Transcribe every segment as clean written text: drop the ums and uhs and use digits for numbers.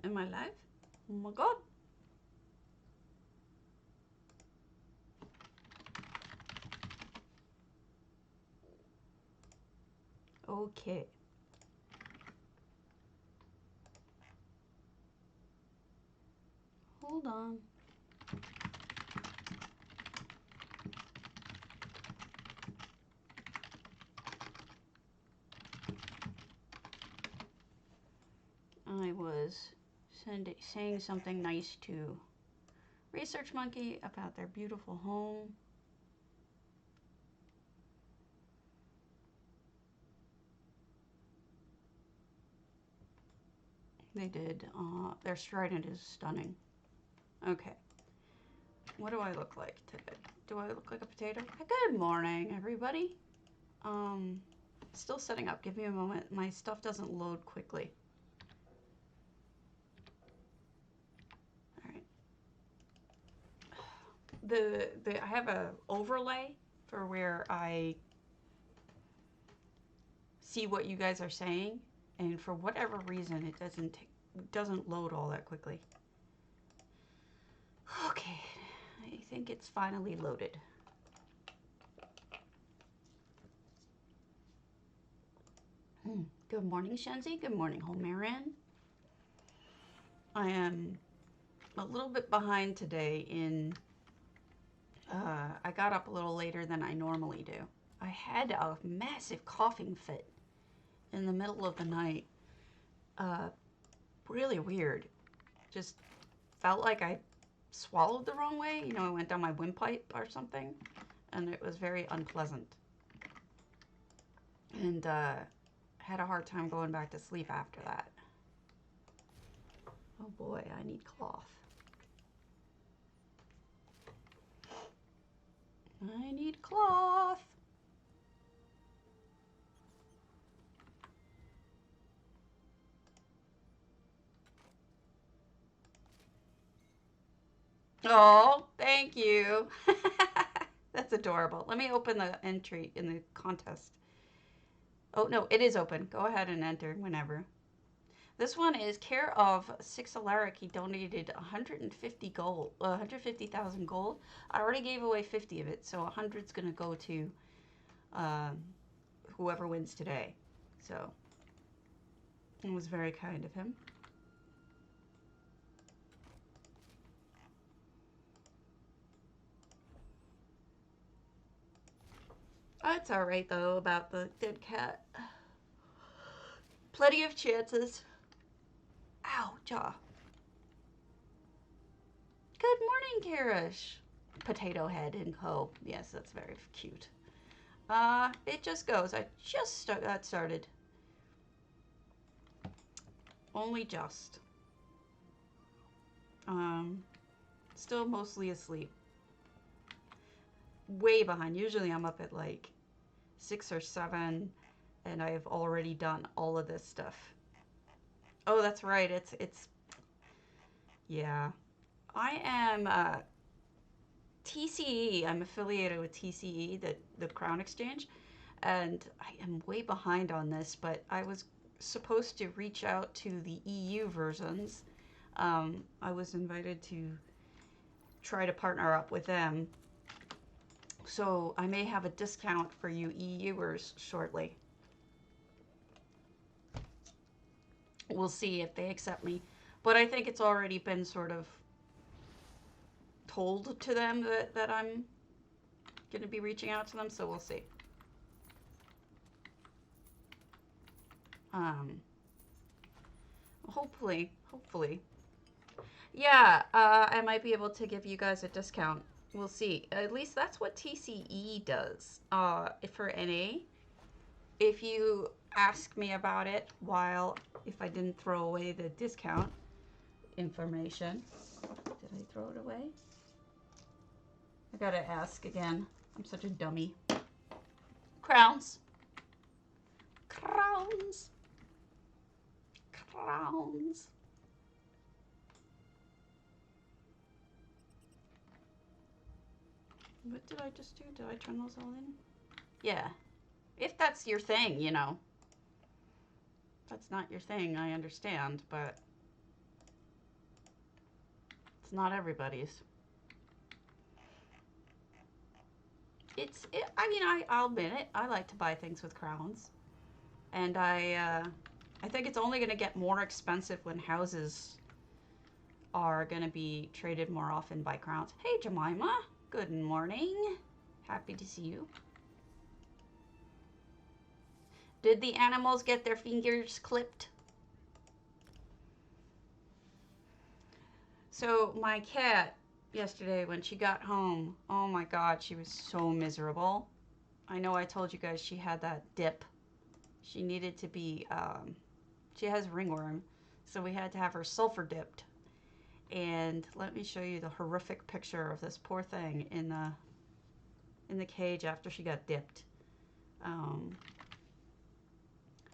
Am I live? Oh my god. Okay. Hold on. I was saying something nice to Research Monkey about their beautiful home. They did. Their strident is stunning. Okay. What do I look like today? Do I look like a potato? Good morning, everybody. Still setting up. Give me a moment. My stuff doesn't load quickly. All right. I have a overlay for where I see what you guys are saying, and for whatever reason, it doesn't load all that quickly. Okay, I think it's finally loaded. Good morning, Shenzi. Good morning, Homerin. I am a little bit behind today in, I got up a little later than I normally do. I had a massive coughing fit in the middle of the night. Really weird. Just felt like I swallowed the wrong way. You know, I went down my windpipe or something, and it was very unpleasant. And had a hard time going back to sleep after that. Oh boy, I need cloth. I need cloth. Oh, thank you. That's adorable. Let me open the entry in the contest. Oh, no, it is open. Go ahead and enter whenever. This one is care of Six Alaric. He donated 150 gold, 150,000 gold. I already gave away 50 of it, so 100's going to go to whoever wins today. So it was very kind of him. It's all right though about the dead cat. Plenty of chances. Ow, jaw. Good morning, Karish. Potato Head and Co. Yes, that's very cute. It just goes. I just got started. Only just. Still mostly asleep. Way behind. Usually I'm up at like 6 or 7, and I've already done all of this stuff. Oh, that's right. It's. Yeah. I am TCE. I'm affiliated with TCE, the Crown Exchange, and I am way behind on this. But I was supposed to reach out to the EU versions. I was invited to try to partner up with them, so I may have a discount for you EUers shortly. We'll see if they accept me, but I think it's already been sort of told to them that I'm going to be reaching out to them, so we'll see. Um, hopefully. Yeah, I might be able to give you guys a discount. We'll see. At least that's what TCE does. For NA, if you ask me about it if I didn't throw away the discount information. Did I throw it away? I gotta ask again. I'm such a dummy. Crowns. Crowns. Crowns. What did I just do? Did I turn those all in? Yeah. If that's your thing, you know. If that's not your thing, I understand, but It's not everybody's. I mean, I'll admit it. I like to buy things with crowns. And I think it's only going to get more expensive when houses are going to be traded more often by crowns. Hey, Jemima. Good morning. Happy to see you. Did the animals get their fingers clipped? So my cat yesterday when she got home, oh my God, she was so miserable. I know I told you guys she had that dip. She needed to be, she has ringworm, so we had to have her sulfur dipped. And let me show you the horrific picture of this poor thing in the cage after she got dipped.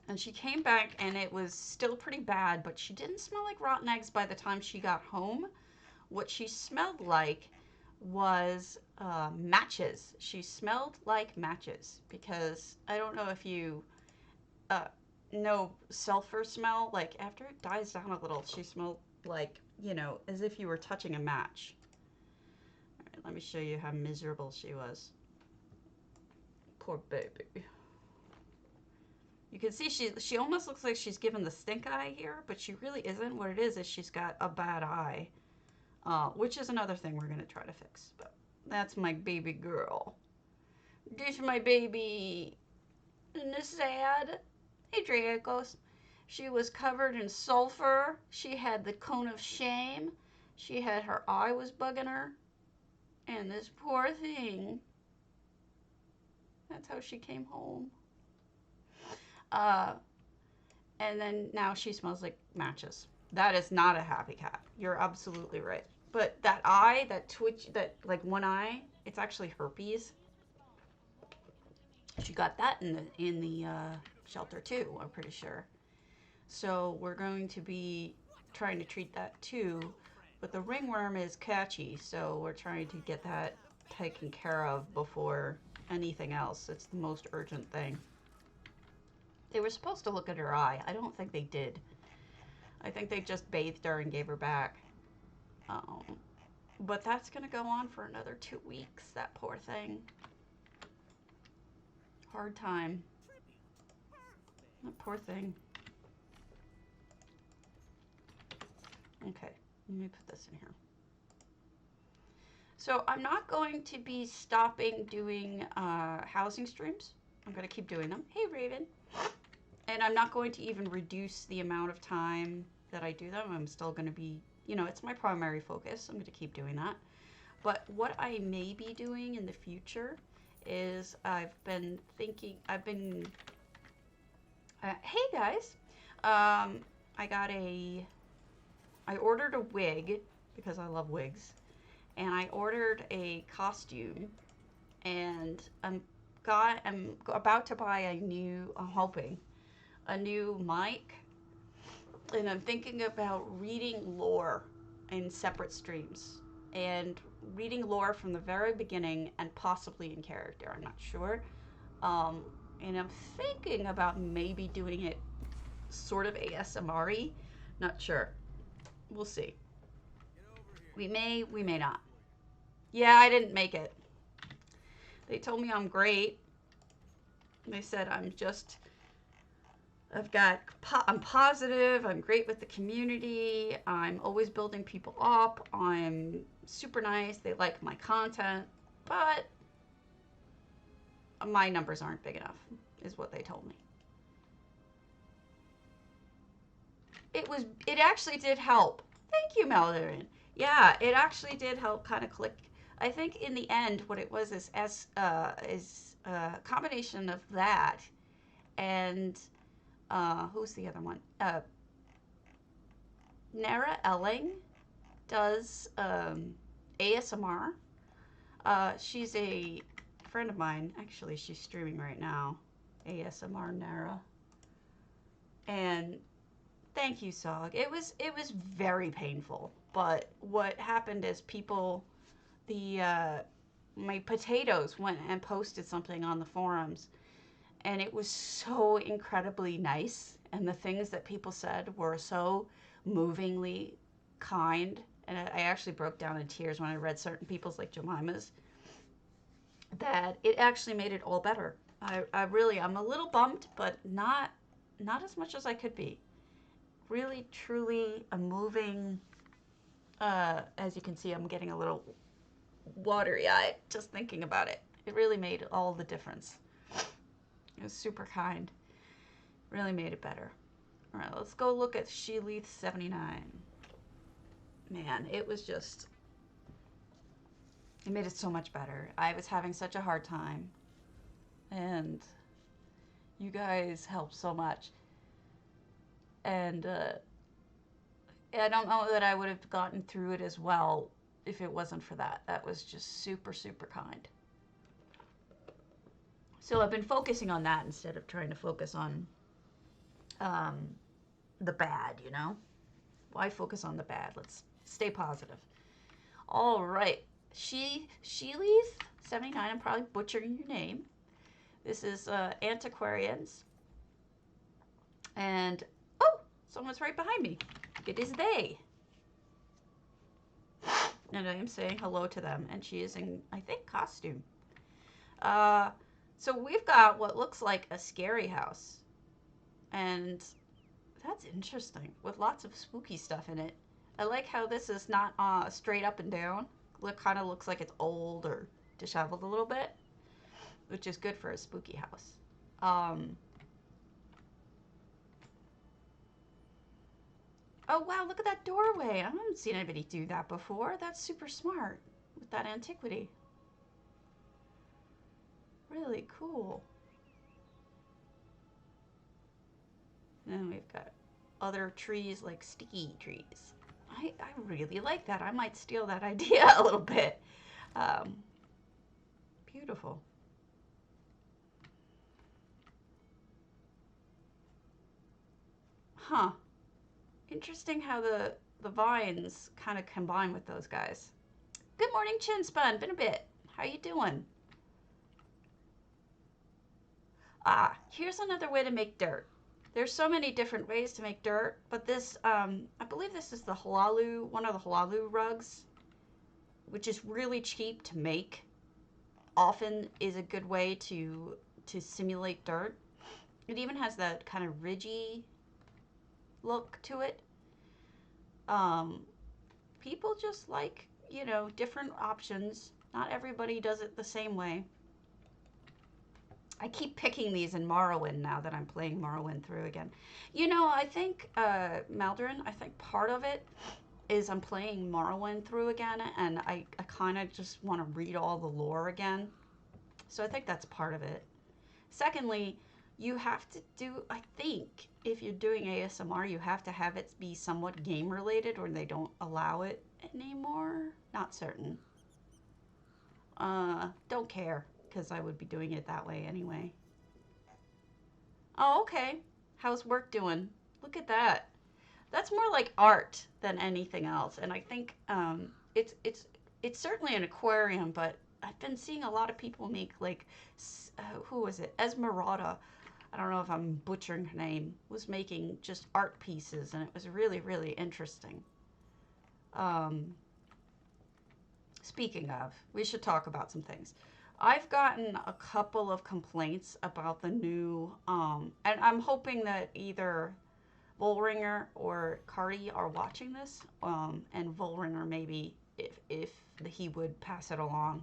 And she came back and it was still pretty bad, but she didn't smell like rotten eggs by the time she got home. What she smelled like was matches. She smelled like matches because I don't know if you know sulfur smell. Like after it dies down a little, she smelled like, you know, as if you were touching a match. All right, let me show you how miserable she was. Poor baby. You can see she almost looks like she's given the stink eye here, but she really isn't. What it is she's got a bad eye, which is another thing we're going to try to fix. But that's my baby girl. This is my baby. Isn't this sad? Hey, Dracos. She was covered in sulfur. She had the cone of shame. She had her eye was bugging her. And this poor thing. That's how she came home. And then now she smells like matches. That is not a happy cat. You're absolutely right. But that eye, that twitch, that like one eye, it's actually herpes. She got that in the shelter too, I'm pretty sure. So we're going to be trying to treat that too. But the ringworm is catchy, so we're trying to get that taken care of before anything else. It's the most urgent thing. They were supposed to look at her eye. I don't think they did. I think they just bathed her and gave her back. But that's going to go on for another 2 weeks, that poor thing. Hard time. That poor thing. Okay, let me put this in here. So I'm not going to be stopping doing housing streams. I'm going to keep doing them. Hey, Raven. And I'm not going to even reduce the amount of time that I do them. I'm still going to be, you know, it's my primary focus. I'm going to keep doing that. But what I may be doing in the future is hey guys, I ordered a wig because I love wigs. And I ordered a costume and I'm about to buy I'm hoping, a new mic, and I'm thinking about reading lore in separate streams and reading lore from the very beginning and possibly in character. I'm not sure. And I'm thinking about maybe doing it sort of ASMR-y. Not sure. We'll see. We may not. Yeah, I didn't make it. They told me I'm great. They said I'm positive, I'm great with the community, I'm always building people up, I'm super nice, they like my content, but my numbers aren't big enough, is what they told me. It actually did help. Thank you, Melvin. Yeah, it actually did help kind of click. I think in the end, what it was is a combination of that and who's the other one? Nara Elling does ASMR. She's a friend of mine. Actually, she's streaming right now. ASMR Nara. And thank you, Sog. It was very painful. But what happened is my potatoes went and posted something on the forums, and it was so incredibly nice, and the things that people said were so movingly kind and I actually broke down in tears when I read certain people's, like Jemima's, that it actually made it all better. I really, I'm a little bummed, but not as much as I could be. Really, truly a moving, as you can see, I'm getting a little watery eyed just thinking about it. It really made all the difference. It was super kind. Really made it better. All right, let's go look at Sheeleith 79. Man, it was just, it made it so much better. I was having such a hard time, and you guys helped so much. And I don't know that I would have gotten through it as well if it wasn't for that. That was just super, super kind. So I've been focusing on that instead of trying to focus on the bad, you know? Why focus on the bad? Let's stay positive. All right. Sheeleith 79, I'm probably butchering your name. This is Antiquarians. And, oh, someone's right behind me. It is they. And I am saying hello to them. And she is in, I think, costume. So we've got what looks like a scary house. And that's interesting, with lots of spooky stuff in it. I like how this is not straight up and down. It kind of looks like it's old or disheveled a little bit, which is good for a spooky house. Oh, wow, look at that doorway. I haven't seen anybody do that before. That's super smart with that antiquity. Really cool. And we've got other trees like sticky trees. I really like that. I might steal that idea a little bit. Beautiful. Huh. Interesting how the vines kind of combine with those guys. Good morning, Chinspun. Been a bit. How you doing? Ah, here's another way to make dirt. There's so many different ways to make dirt, but this, I believe this is the Halalu, one of the Halalu rugs, which is really cheap to make. Often is a good way to simulate dirt. It even has that kind of ridgy look to it. People just like, you know, different options. Not everybody does it the same way. I keep picking these in Morrowind now that I'm playing Morrowind through again. You know, I think, Maldorin, I think part of it is I'm playing Morrowind through again, and I kind of just want to read all the lore again. So I think that's part of it. Secondly, you have to do, I think, if you're doing ASMR, you have to have it be somewhat game related or they don't allow it anymore. Not certain. Don't care, because I would be doing it that way anyway. Oh, okay. How's work doing? Look at that. That's more like art than anything else. And I think it's certainly an aquarium, but I've been seeing a lot of people make like, who was it? Esmeralda. I don't know if I'm butchering her name, was making just art pieces, and it was really, really interesting. Speaking of, we should talk about some things. I've gotten a couple of complaints about the new, and I'm hoping that either Volringer or Cardi are watching this, and Volringer maybe if he would pass it along,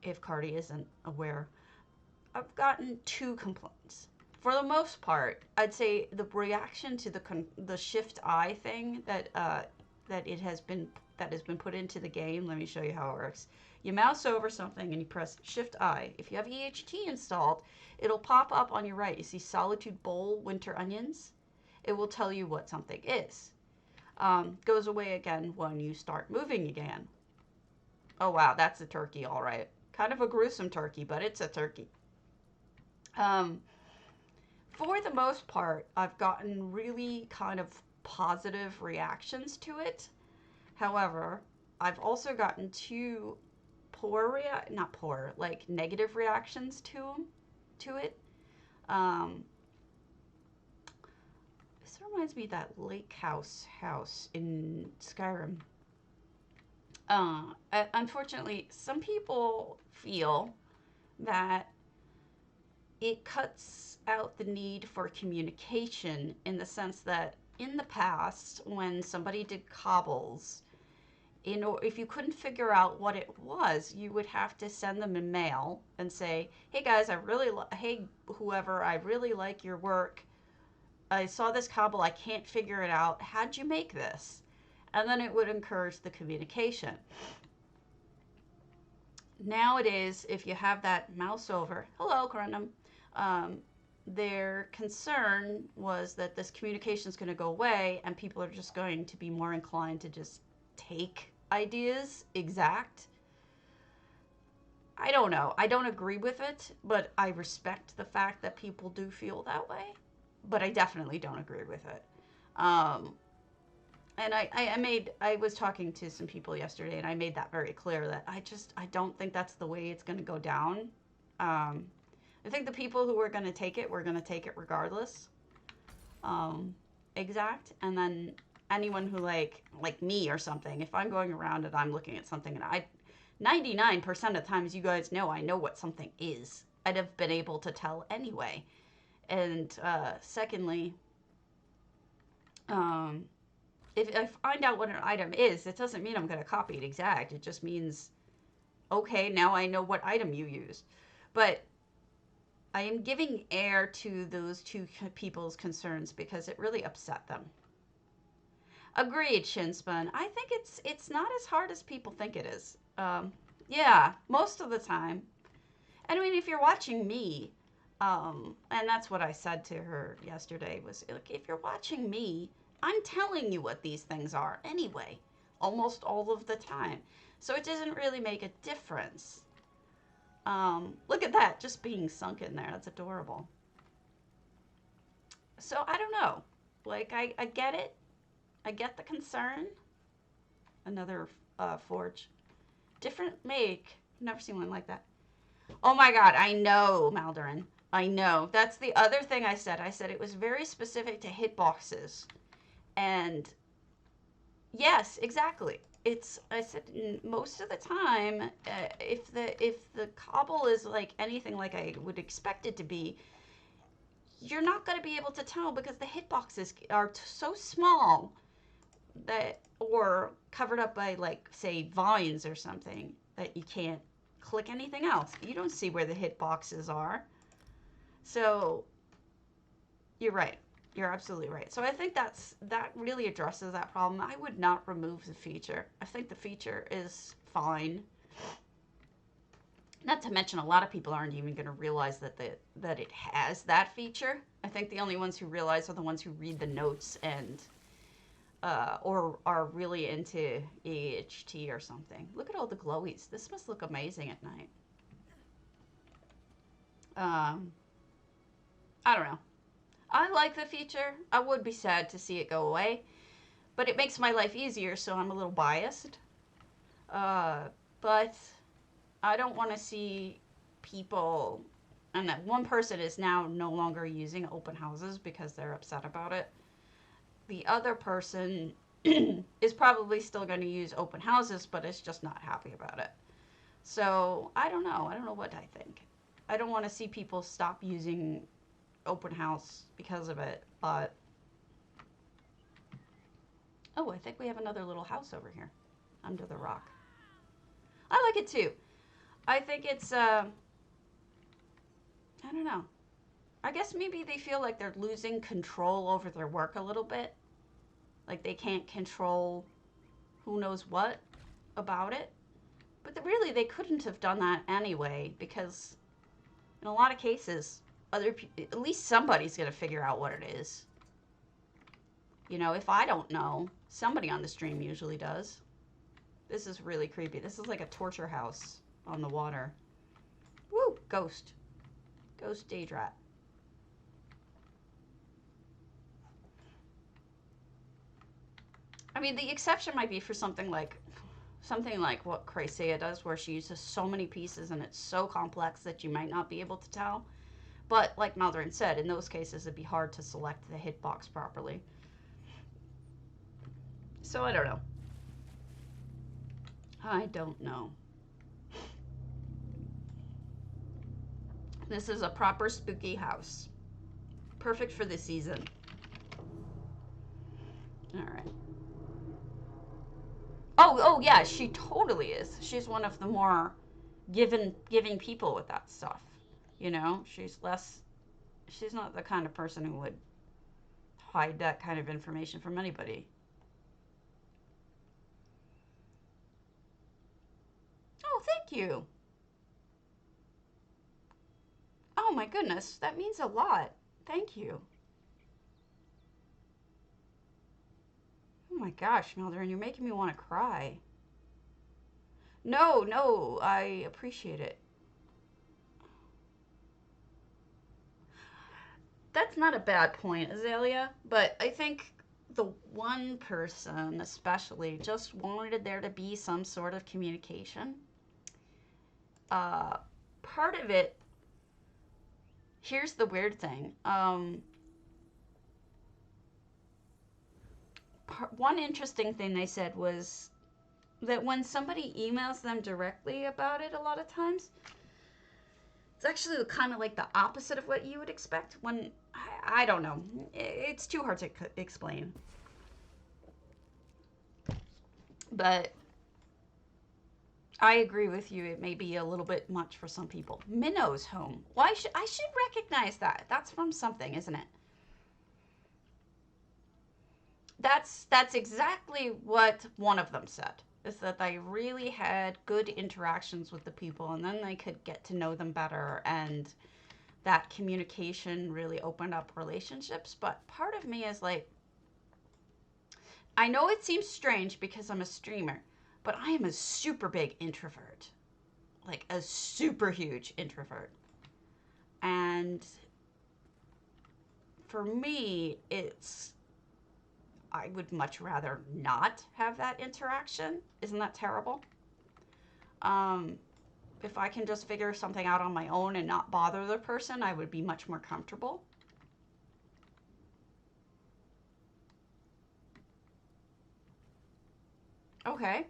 if Cardi isn't aware. I've gotten 2 complaints. For the most part, I'd say the reaction to the Shift I thing that has been put into the game. Let me show you how it works. You mouse over something and you press Shift I. If you have EHT installed, it'll pop up on your right. You see Solitude Bowl Winter Onions. It will tell you what something is. Goes away again when you start moving again. Oh wow, that's a turkey, all right. Kind of a gruesome turkey, but it's a turkey. For the most part, I've gotten really kind of positive reactions to it. However, I've also gotten 2 negative reactions to it. This reminds me of that lake house in Skyrim. Unfortunately, some people feel that it cuts out the need for communication in the sense that in the past, when somebody did cobbles, if you couldn't figure out what it was, you would have to send them a mail and say, "Hey guys, hey whoever, I really like your work. I saw this cobble, I can't figure it out. How'd you make this?" And then it would encourage the communication. Nowadays, if you have that mouse over, hello, Corundum, their concern was that this communication is going to go away and people are just going to be more inclined to just take ideas exact. I don't know. I don't agree with it, but I respect the fact that people do feel that way. But I definitely don't agree with it. And I was talking to some people yesterday, and I made that very clear that I don't think that's the way it's going to go down. I think the people who are going to take it, we're going to take it regardless. Exact. And then anyone who like me or something, if I'm going around and I'm looking at something and 99% of times you guys know I know what something is. I'd have been able to tell anyway. And secondly, if I find out what an item is, it doesn't mean I'm going to copy it exact. It just means, okay, now I know what item you used. But I am giving air to those two people's concerns because it really upset them. Agreed, Shinspun. I think it's not as hard as people think it is. Yeah, most of the time. I mean, if you're watching me, and that's what I said to her yesterday was, look, if you're watching me, I'm telling you what these things are anyway, almost all of the time. So it doesn't really make a difference. Look at that, just being sunk in there. That's adorable. So I don't know. Like, I get it. I get the concern. Another forge. Different make. Never seen one like that. Oh my god, I know, Maldorin. I know. That's the other thing I said. I said it was very specific to hitboxes. And yes, exactly. I said most of the time, if the cobble is like anything like I would expect it to be, you're not going to be able to tell because the hitboxes are so small that, or covered up by like say vines or something, that you can't click anything else. You don't see where the hitboxes are. So you're right. You're absolutely right. So I think that really addresses that problem. I would not remove the feature. I think the feature is fine. Not to mention, a lot of people aren't even going to realize that it has that feature. I think the only ones who realize are the ones who read the notes and or are really into AHT or something. Look at all the glowies. This must look amazing at night. I don't know. I like the feature. I would be sad to see it go away, but it makes my life easier, so I'm a little biased. But I don't want to see people, and that one person is now no longer using open houses because they're upset about it. The other person is probably still going to use open houses, but is just not happy about it. So I don't know. I don't know what I think. I don't want to see people stop using open house because of it, but oh, I think we have another little house over here under the rock. I like it too. I think it's I don't know. I guess maybe they feel like they're losing control over their work a little bit. Like they can't control who knows what about it. But really they couldn't have done that anyway, because in a lot of cases at least somebody's going to figure out what it is. You know, if I don't know, somebody on the stream usually does. This is really creepy. This is like a torture house on the water. Woo! Ghost. Ghost Daedrat. I mean, the exception might be for something like what Cracia does, where she uses so many pieces and it's so complex that you might not be able to tell. But like Maldorin said, in those cases, it'd be hard to select the hitbox properly. So I don't know. I don't know. This is a proper spooky house. Perfect for this season. All right. Oh yeah, she totally is. She's one of the more giving people with that stuff. You know, she's not the kind of person who would hide that kind of information from anybody. Oh, thank you. Oh my goodness, that means a lot. Thank you. Oh my gosh, Maldorin, you're making me want to cry. No, no, I appreciate it. That's not a bad point, Azalea, but I think the one person especially just wanted there to be some sort of communication. Uh, Part of it, here's the weird thing. One interesting thing they said was that when somebody emails them directly about it, a lot of times, it's actually kind of like the opposite of what you would expect. When I don't know, it's too hard to explain. But I agree with you. It may be a little bit much for some people. Minnow's home. Well, I should recognize that. That's from something, isn't it? That's exactly what one of them said. Is that they really had good interactions with the people, and then they could get to know them better, and that communication really opened up relationships. But part of me is like, I know it seems strange because I'm a streamer, but I am a super big introvert. Like a super huge introvert. And for me, I would much rather not have that interaction. Isn't that terrible? Um, if I can just figure something out on my own and not bother the person, I would be much more comfortable. Okay.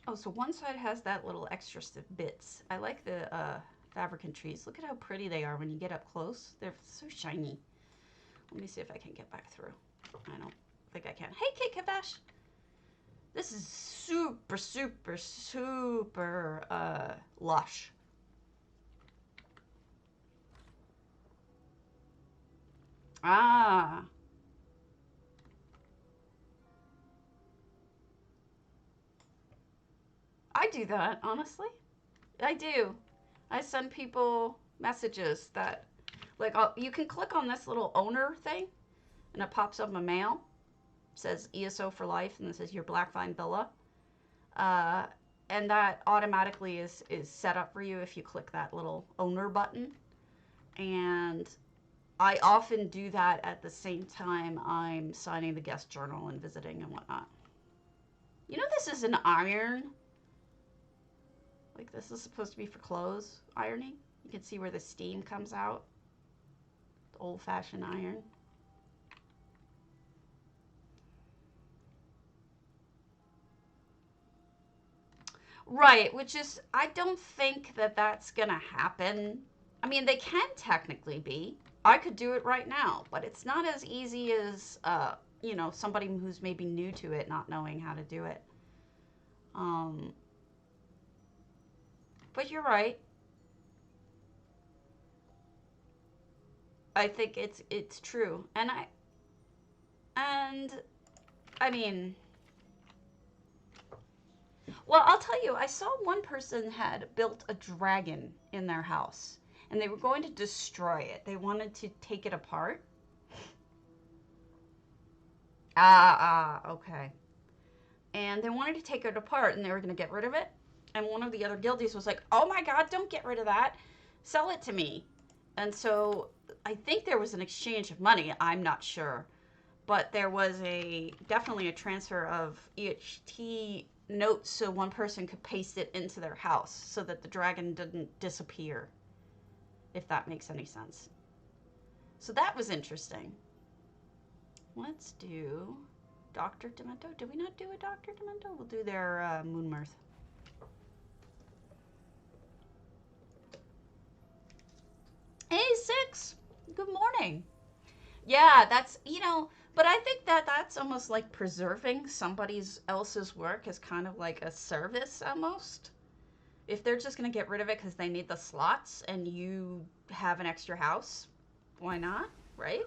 Oh, so one side has that little extra bits. I like the fabricant trees. Look at how pretty they are when you get up close. They're so shiny. Let me see if I can get back through. I don't think I can. Hey, Kit Kabash. This is super, super, super lush. Ah, I do that, honestly. I do. I send people messages that, like, you can click on this little owner thing, and it pops up a mail. It says ESO for life, and it says your Blackvine Villa. Uh, and that automatically is set up for you if you click that little owner button. And I often do that at the same time I'm signing the guest journal and visiting and whatnot. You know, this is an iron. Like, this is supposed to be for clothes ironing. You can see where the steam comes out. The old-fashioned iron. Right, which is, I don't think that that's going to happen. I mean, they can technically be. I could do it right now, but it's not as easy as, somebody who's maybe new to it not knowing how to do it. Um, but you're right. I think it's true. And I mean, well, I'll tell you, I saw one person had built a dragon in their house and they were going to destroy it. They wanted to take it apart. Okay. And they wanted to take it apart and they were going to get rid of it. And one of the other guildies was like, oh my God, don't get rid of that. Sell it to me. And so I think there was an exchange of money. I'm not sure. But there was definitely a transfer of EHT notes so one person could paste it into their house so that the dragon didn't disappear. if that makes any sense. So that was interesting. Let's do Dr. Demento. Did we not do a Dr. Demento? We'll do their Moon Mirth. Hey, Six. Good morning. Yeah, that's, you know, but I think that that's almost like preserving somebody else's work as kind of like a service almost. If they're just going to get rid of it because they need the slots and you have an extra house, why not, right?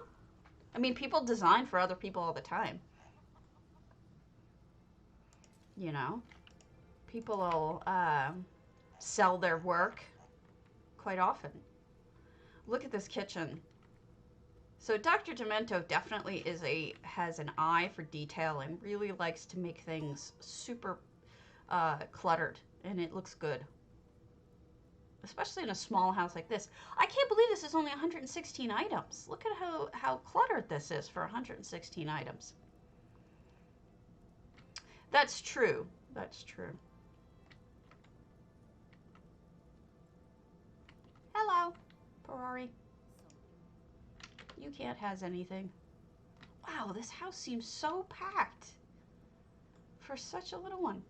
I mean, people design for other people all the time. You know, people will sell their work quite often. Look at this kitchen. So Dr. Demento definitely has an eye for detail and really likes to make things super cluttered, and it looks good. Especially in a small house like this. I can't believe this is only 116 items. Look at how cluttered this is for 116 items. That's true. That's true. Hello, Ferrari. You can't has anything. Wow, this house seems so packed for such a little one.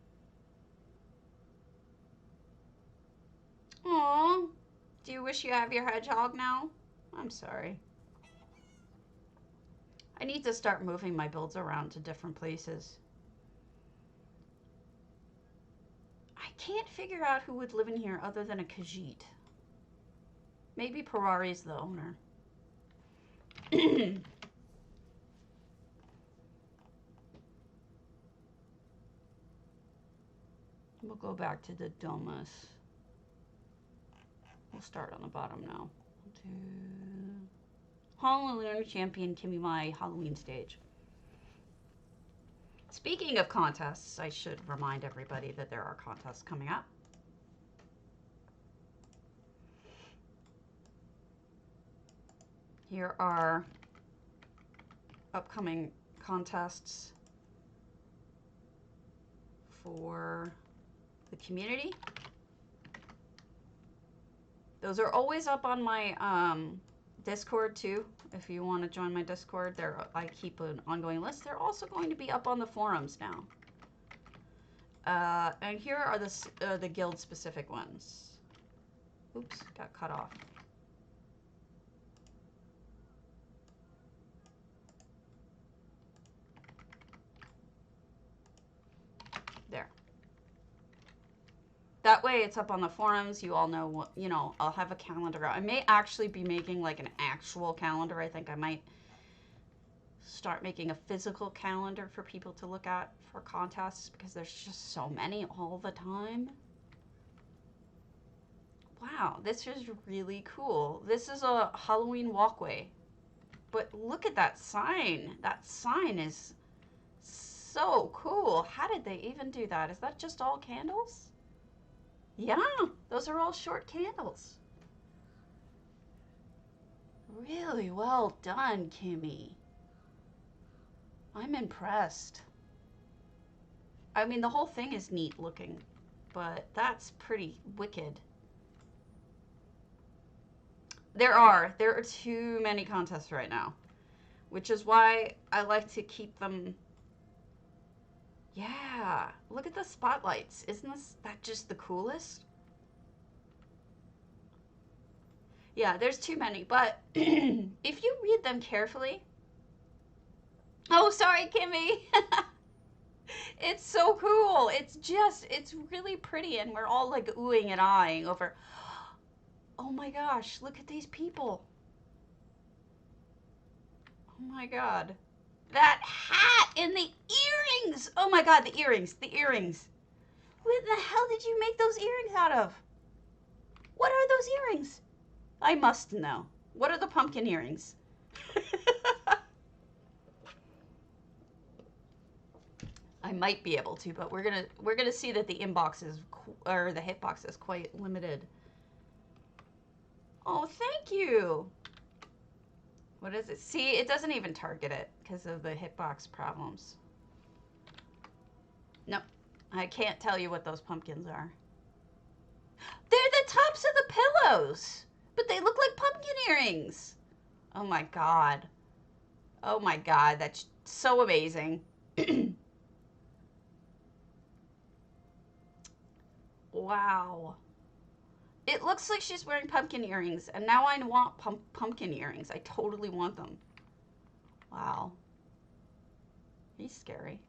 Aww. Do you wish you have your hedgehog now? I'm sorry. I need to start moving my builds around to different places. I can't figure out who would live in here other than a Khajiit. Maybe Ferrari's the owner. We'll go back to the domus. We'll start on the bottom now. Halloween Champion can be my Halloween stage. Speaking of contests, I should remind everybody that there are contests coming up. Here are upcoming contests for the community. Those are always up on my Discord too. If you want to join my Discord, I keep an ongoing list. They're also going to be up on the forums now. And here are the guild specific ones. Oops, got cut off. There. That way it's up on the forums. You all know what, you know, I'll have a calendar. I may actually be making like an actual calendar. I think I might start making a physical calendar for people to look at for contests because there's just so many all the time. Wow, this is really cool. This is a Halloween walkway. But look at that sign. That sign is so cool. How did they even do that? Is that just all candles? Yeah, those are all short candles. Really well done, Kimmy. I'm impressed. I mean, the whole thing is neat looking, but that's pretty wicked. There are too many contests right now, which is why I like to keep them. Yeah, look at the spotlights. Isn't that just the coolest? Yeah, there's too many, but if you read them carefully. Oh, sorry, Kimmy. It's so cool. It's really pretty, and we're all like oohing and eyeing over. Oh my gosh, look at these people. Oh my god. That hat and the earrings. Oh my god, the earrings. What the hell did you make those earrings out of? What are those earrings? I must know. What are the pumpkin earrings? I might be able to, but we're gonna see that the inbox is, or the hitbox is quite limited. Oh, thank you. What is it? See, it doesn't even target it because of the hitbox problems. Nope. I can't tell you what those pumpkins are. They're the tops of the pillows. But they look like pumpkin earrings. Oh my god. Oh my god, that's so amazing. Wow. It looks like she's wearing pumpkin earrings, and now I want pumpkin earrings. I totally want them. Wow. He's scary.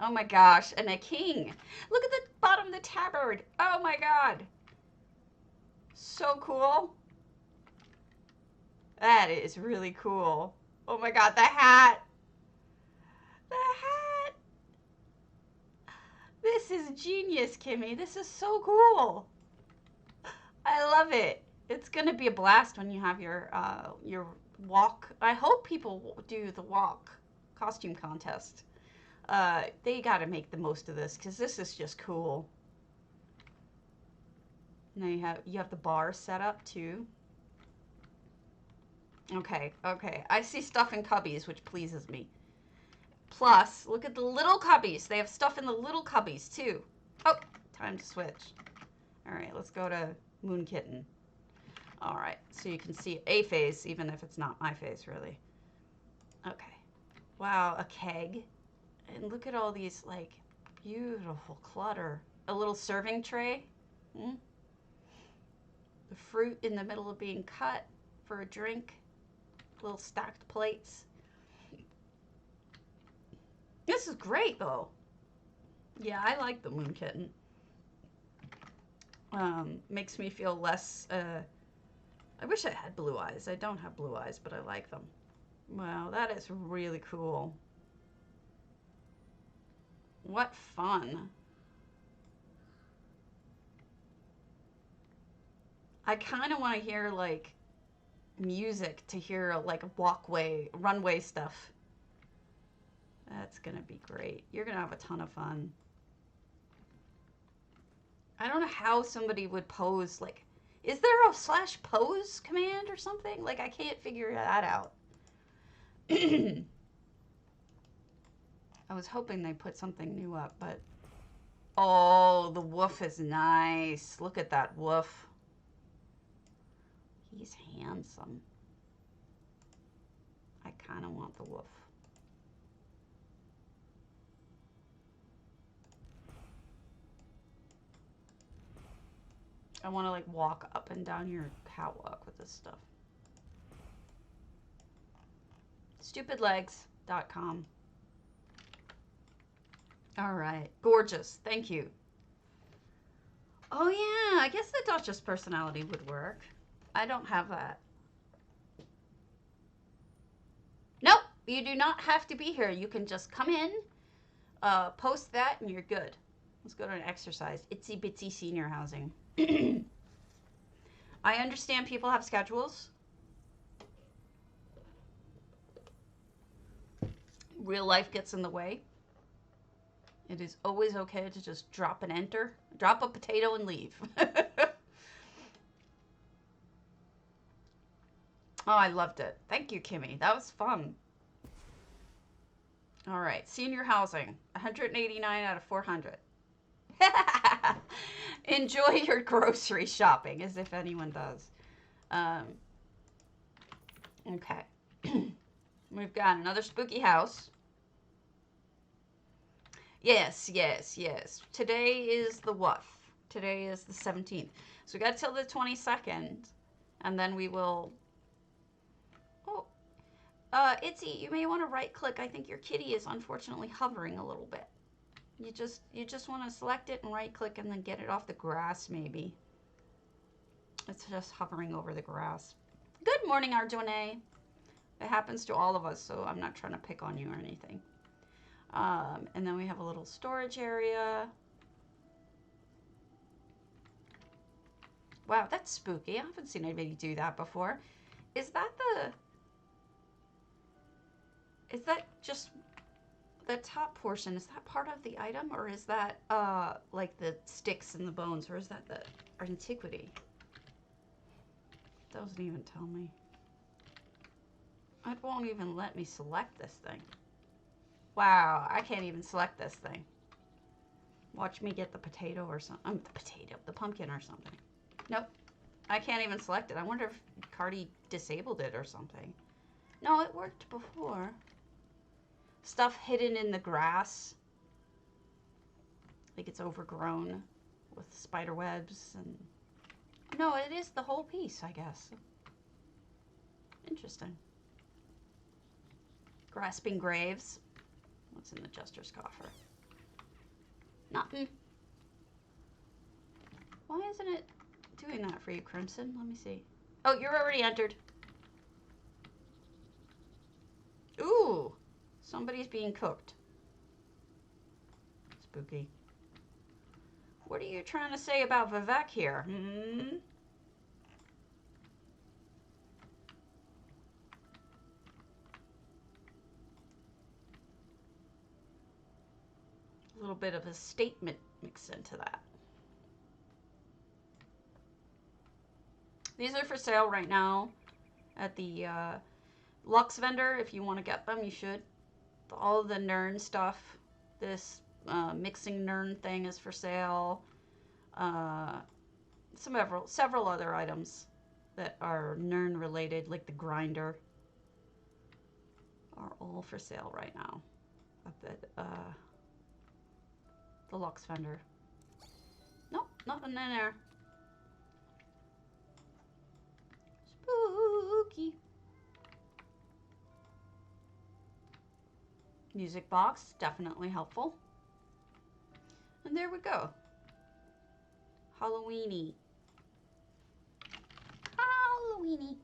Oh my gosh, and a king. Look at the bottom of the tabard. Oh my god. So cool. That is really cool. Oh my god, the hat. The hat. This is genius, Kimmy. This is so cool. I love it. It's gonna be a blast when you have your walk. I hope people do the walk costume contest. They gotta make the most of this because this is just cool. Now you have the bar set up too. Okay, okay. I see stuff in cubbies, which pleases me. Plus, look at the little cubbies. They have stuff in the little cubbies too. Oh, time to switch. All right, let's go to Moon Kitten. All right, so you can see a face, even if it's not my face, really. Okay. Wow, a keg. And look at all these, like, beautiful clutter. A little serving tray. Hmm? The fruit in the middle of being cut for a drink. Little stacked plates. This is great, though. Yeah, I like the Moon Kitten. Makes me feel less, I wish I had blue eyes. I don't have blue eyes, but I like them. Wow, that is really cool. What fun. I kind of want to hear, like, music to hear, like, runway stuff. That's going to be great. You're going to have a ton of fun. I don't know how somebody would pose, like, is there a /pose command or something? Like, I can't figure that out. I was hoping they put something new up, but... Oh, the woof is nice. Look at that woof. He's handsome. I kind of want the woof. I want to, like, walk up and down your catwalk with this stuff. Stupidlegs.com. All right. Gorgeous. Thank you. Oh, yeah. I guess the Duchess personality would work. I don't have that. Nope. You do not have to be here. You can just come in, post that, and you're good. Let's go to an exercise. Itsy bitsy senior housing. I understand people have schedules. Real life gets in the way. It is always okay to just drop and enter. Drop a potato and leave. Oh, I loved it. Thank you, Kimmy. That was fun. All right. Senior housing. 189 out of 400. Enjoy your grocery shopping, as if anyone does. Okay. We've got another spooky house. Yes, yes, yes. Today is the what? Today is the 17th. So we got till the 22nd, and then we will... Oh, Itsy, you may want to right-click. I think your kitty is unfortunately hovering a little bit. You just want to select it and right-click and then get it off the grass, maybe. It's just hovering over the grass. Good morning, Arjune. It happens to all of us, so I'm not trying to pick on you or anything. And then we have a little storage area. Wow, that's spooky. I haven't seen anybody do that before. Is that just the top portion? Is that part of the item, or is that like the sticks and the bones, or is that the antiquity? Doesn't even tell me. It won't even let me select this thing. Wow, I can't even select this thing. Watch me get the potato or something. The pumpkin or something. Nope. I can't even select it. I wonder if Cardi disabled it or something. No, it worked before. Stuff hidden in the grass. Like it's overgrown with spider webs and... No, it is the whole piece, I guess. Interesting. Grasping graves. What's in the Jester's coffer? Nothing. Why isn't it doing that for you, Crimson? Let me see. Oh, you're already entered. Ooh, somebody's being cooked. Spooky. What are you trying to say about Vivek here? Hmm? A little bit of a statement mixed into that. These are for sale right now at the Lux vendor. If you want to get them, you should. All the Nern stuff. This mixing Nern thing is for sale. Several other items that are Nern related, like the grinder, are all for sale right now at the Lux vendor. Nope, nothing in there. Spooky. Music box, definitely helpful. And there we go. Halloweeny. Halloweeny.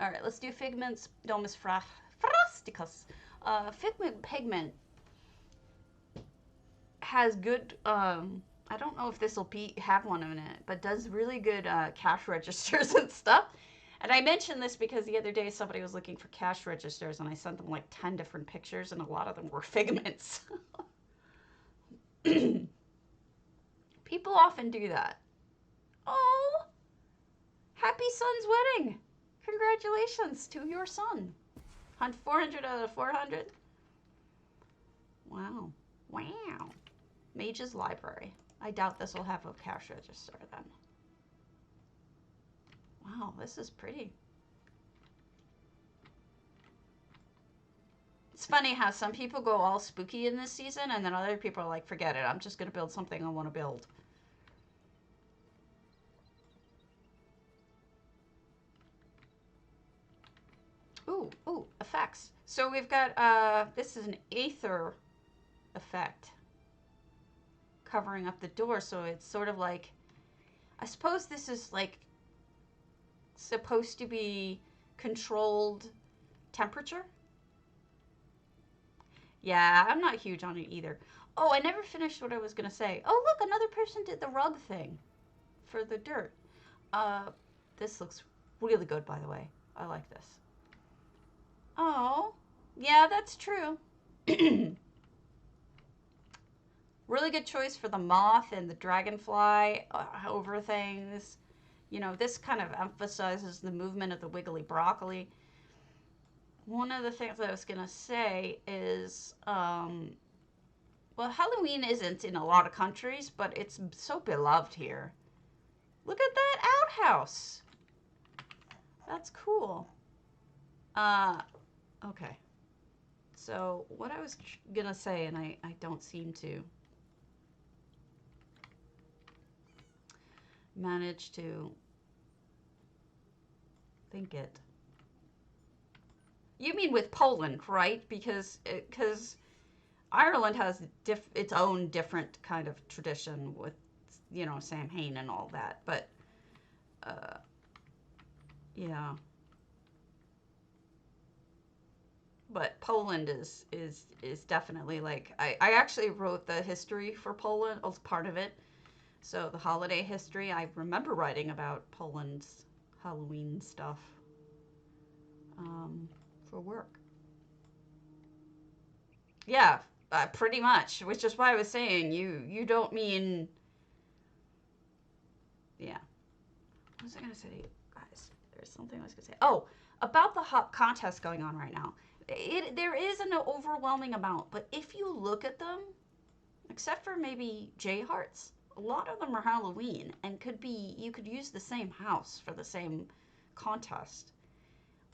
All right, let's do Figment's Domus Frosticus. Figment Pigment has good, I don't know if this will have one in it, but does really good cash registers and stuff. And I mentioned this because the other day somebody was looking for cash registers and I sent them like 10 different pictures and a lot of them were Figments. People often do that. Oh, happy son's wedding. Congratulations to your son. 400 out of 400. Wow. Wow. Mage's Library. I doubt this will have a cash register then. Wow, this is pretty. It's funny how some people go all spooky in this season and then other people are like, forget it, I'm just going to build something I want to build. Ooh, effects. So we've got, this is an Aether effect covering up the door. So it's sort of like, I suppose this is like supposed to be controlled temperature. Yeah, I'm not huge on it either. Oh, I never finished what I was going to say. Oh, look, another person did the rug thing for the dirt. This looks really good, by the way. I like this. Oh, yeah, that's true. Really good choice for the moth and the dragonfly over things. You know, this kind of emphasizes the movement of the wiggly broccoli. One of the things I was going to say is, well, Halloween isn't in a lot of countries, but it's so beloved here. Look at that outhouse. That's cool. Okay. So what I was going to say, and I don't seem to manage to think it. You mean with Poland, right? Because Ireland has its own different kind of tradition with, you know, Samhain and all that. But, yeah. But Poland is definitely like, I actually wrote the history for Poland as part of it. So the holiday history, I remember writing about Poland's Halloween stuff for work. Yeah, pretty much, which is why I was saying you don't mean, yeah. What was I going to say to you guys? There's something I was going to say. Oh, about the contest going on right now. There is an overwhelming amount, but if you look at them, except for maybe J Hearts, a lot of them are Halloween and could be, you could use the same house for the same contest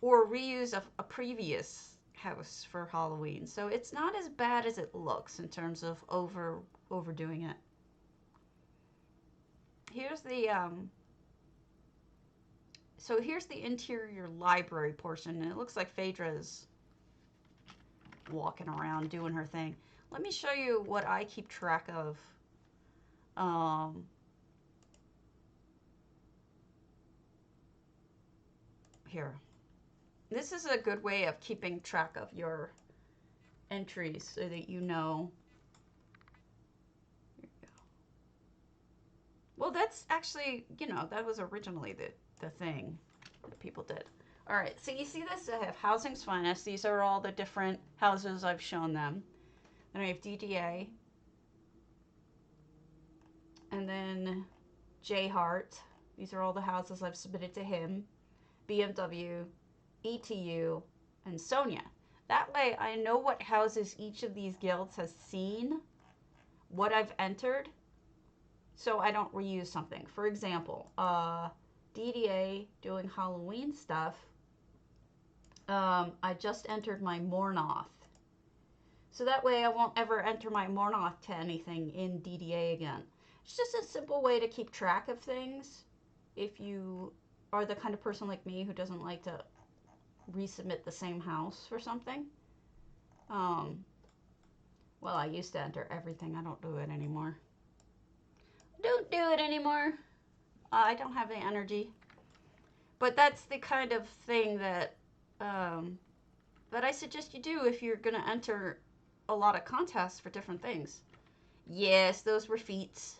or reuse a previous house for Halloween. So it's not as bad as it looks in terms of overdoing it. Here's the so here's the interior library portion, and it looks like Phaedra's walking around doing her thing. Let me show you what I keep track of. Here. This is a good way of keeping track of your entries so that you know. Here you go. Well, that's actually, you know, that was originally the thing that people did. All right, so you see this? I have Housing's Finest. These are all the different houses I've shown them. Then I have DDA. And then J Hart. These are all the houses I've submitted to him. BMW, ETU, and Sonia. That way I know what houses each of these guilds has seen, what I've entered, so I don't reuse something. For example, DDA doing Halloween stuff, I just entered my Mornoth. So that way I won't ever enter my Mornoth to anything in DDA again. It's just a simple way to keep track of things if you are the kind of person like me who doesn't like to resubmit the same house for something. Well, I used to enter everything. I don't do it anymore. Don't do it anymore. I don't have the energy. But that's the kind of thing that that I suggest you do if you're going to enter a lot of contests for different things. Yes, those were feats.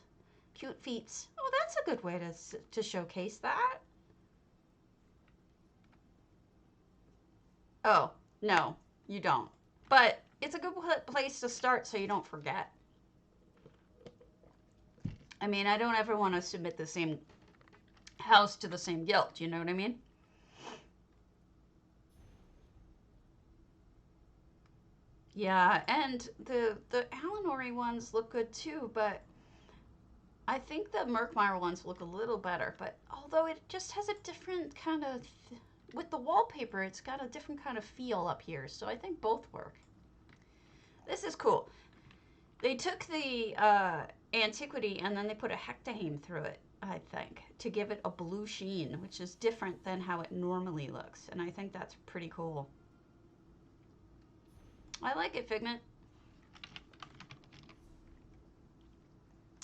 Cute feats. Oh, that's a good way to showcase that. Oh, no, you don't. But it's a good place to start so you don't forget. I mean, I don't ever want to submit the same house to the same guild, you know what I mean? Yeah, and the Alanori ones look good too, but I think the Merkmeyer ones look a little better. But although it just has a different kind of, with the wallpaper, it's got a different kind of feel up here. So I think both work. This is cool. They took the antiquity and then they put a hectaheme through it, I think, to give it a blue sheen, which is different than how it normally looks. And I think that's pretty cool. I like it, Figment.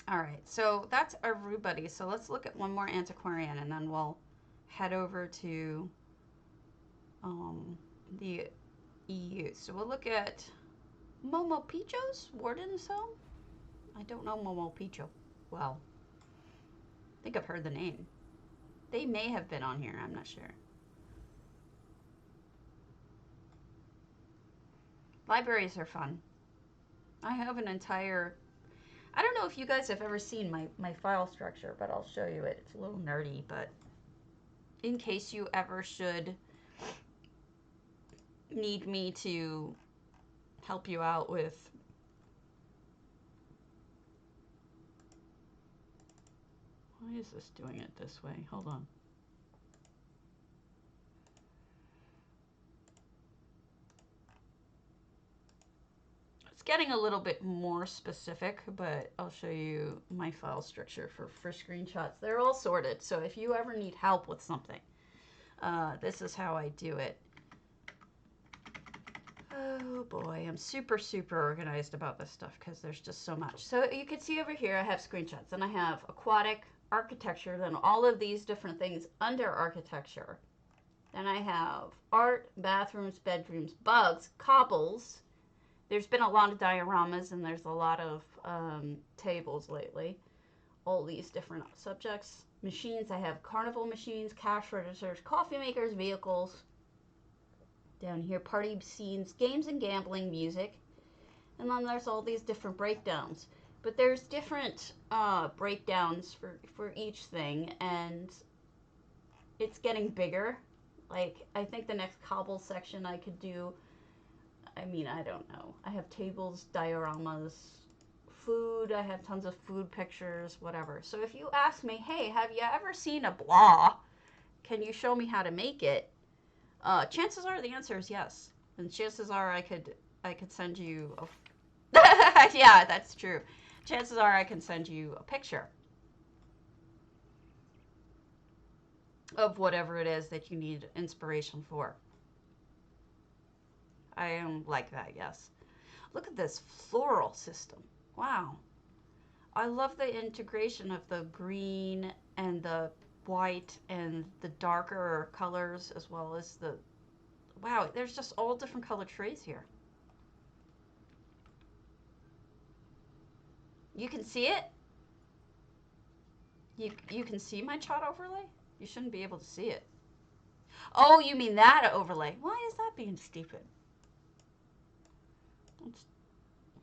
All right, so that's everybody. So let's look at one more antiquarian and then we'll head over to the EU. So we'll look at Momo Picho's Warden's Home. I don't know Momo Picho. Well, I think I've heard the name. They may have been on here, I'm not sure. Libraries are fun. I have an entire, I don't know if you guys have ever seen my file structure, but I'll show you it. It's a little nerdy, but in case you ever should need me to help you out with why is this doing it this way? Hold on. It's getting a little bit more specific, but I'll show you my file structure for screenshots. They're all sorted, so if you ever need help with something, this is how I do it. Oh boy, I'm super organized about this stuff because there's just so much. So you can see over here I have screenshots and I have aquatic, architecture, then all of these different things under architecture. Then I have art, bathrooms, bedrooms, bugs, cobbles. There's been a lot of dioramas and there's a lot of tables lately. All these different subjects. Machines, I have carnival machines, cash registers, coffee makers, vehicles. Down here, party scenes, games and gambling, music. And then there's all these different breakdowns. But there's different breakdowns for each thing, and it's getting bigger. Like, I think the next cobble section I could do, I mean, I don't know. I have tables, dioramas food. I have tons of food pictures, whatever. So if you ask me, hey, have you ever seen a blah? Can you show me how to make it? Chances are the answer is yes. And chances are I could send you a... Yeah, that's true. Chances are I can send you a picture of whatever it is that you need inspiration for. I am like that, yes. Look at this floral system. Wow. I love the integration of the green and the white and the darker colors, as well as the... Wow, there's just all different colored trays here. You can see it? You can see my chart overlay? You shouldn't be able to see it. Oh, you mean that overlay. Why is that being stupid?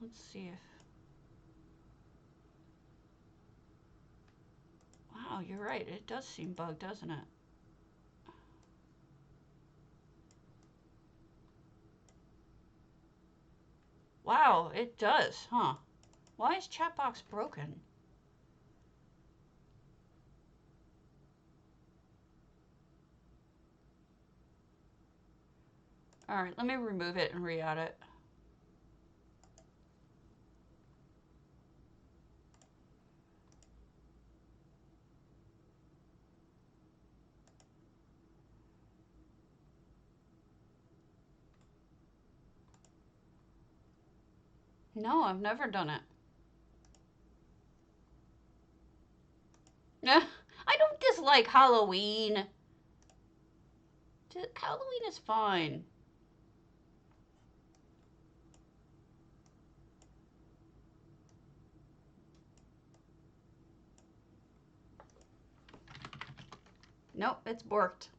Let's see if... Wow, you're right. It does seem bugged, doesn't it? Wow, it does, huh? Why is Chatbox broken? Alright, let me remove it and re-add it. No, I've never done it. I don't dislike Halloween. Halloween is fine. Nope, it's borked.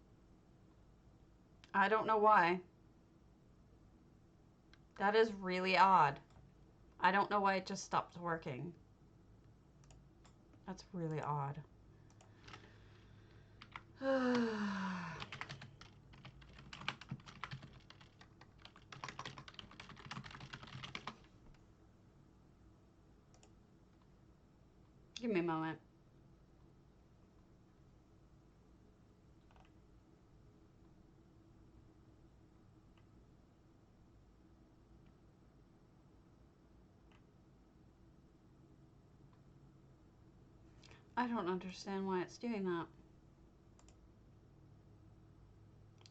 I don't know why. That is really odd. I don't know why it just stopped working. That's really odd. Give me a moment. I don't understand why it's doing that.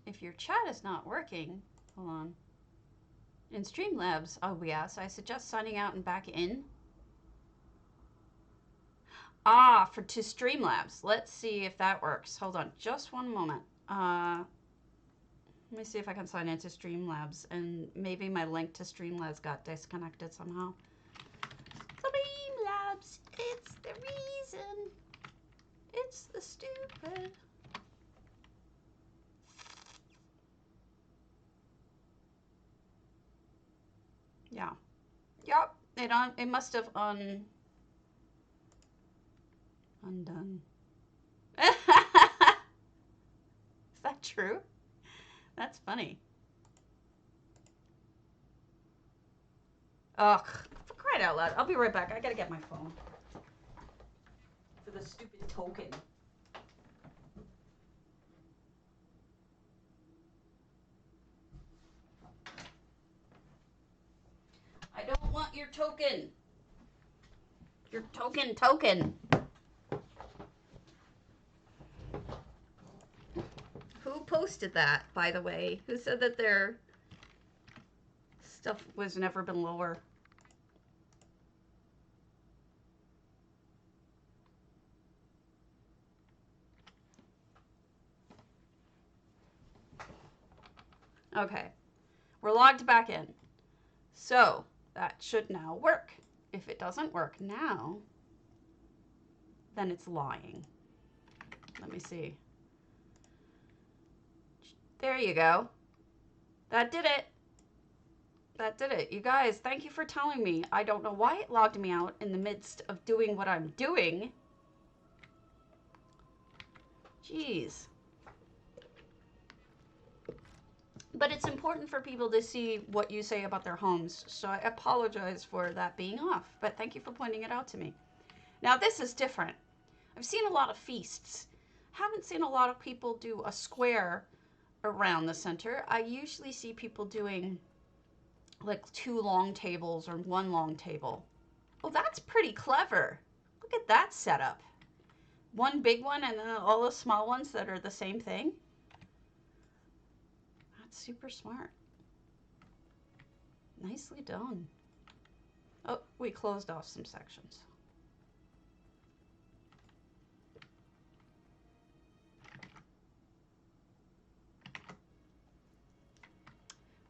If your chat is not working, hold on. In Streamlabs, oh yes, I suggest signing out and back in. Ah, to Streamlabs. Let's see if that works. Hold on, just one moment. Let me see if I can sign into Streamlabs, and maybe my link to Streamlabs got disconnected somehow. Streamlabs, it's the reason. It's the stupid. Yeah. Yup. It must have undone. Is that true? That's funny. Ugh, for crying out loud. I'll be right back. I gotta get my phone. For the stupid token. I don't want your token. Your token. Who posted that, by the way? Who said that their stuff was never been lower? Okay. We're logged back in. So, that should now work. If it doesn't work now, then it's lying. Let me see. There you go. That did it. That did it. You guys, thank you for telling me. I don't know why it logged me out in the midst of doing what I'm doing. Jeez. But it's important for people to see what you say about their homes. So I apologize for that being off, but thank you for pointing it out to me. Now this is different. I've seen a lot of feasts. Haven't seen a lot of people do a square around the center. I usually see people doing like 2 long tables or 1 long table. Oh, that's pretty clever. Look at that setup. 1 big one and then all the small ones that are the same thing. That's super smart. Nicely done. Oh, we closed off some sections.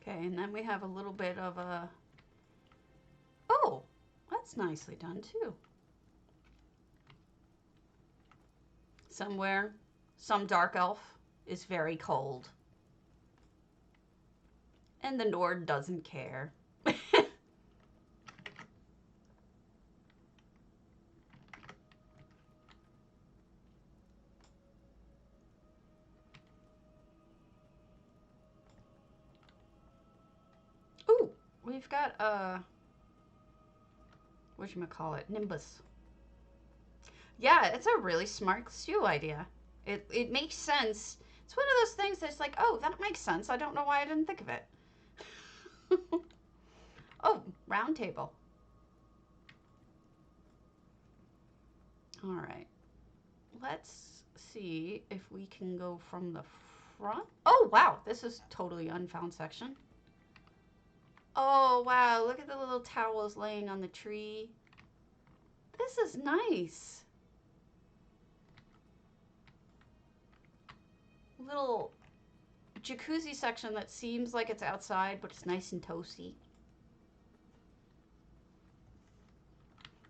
Okay, and then we have a little bit of a... Oh, that's nicely done too. Somewhere, some dark elf is very cold. And the Nord doesn't care. Ooh, we've got a... whatchamacallit? Nimbus. Yeah, it's a really smart stew idea. It makes sense. It's one of those things that's like, oh, that makes sense. I don't know why I didn't think of it. Oh, round table. All right. Let's see if we can go from the front. Oh, wow. This is totally unfound section. Oh, wow. Look at the little towels laying on the tree. This is nice. Little jacuzzi section that seems like it's outside, but it's nice and toasty.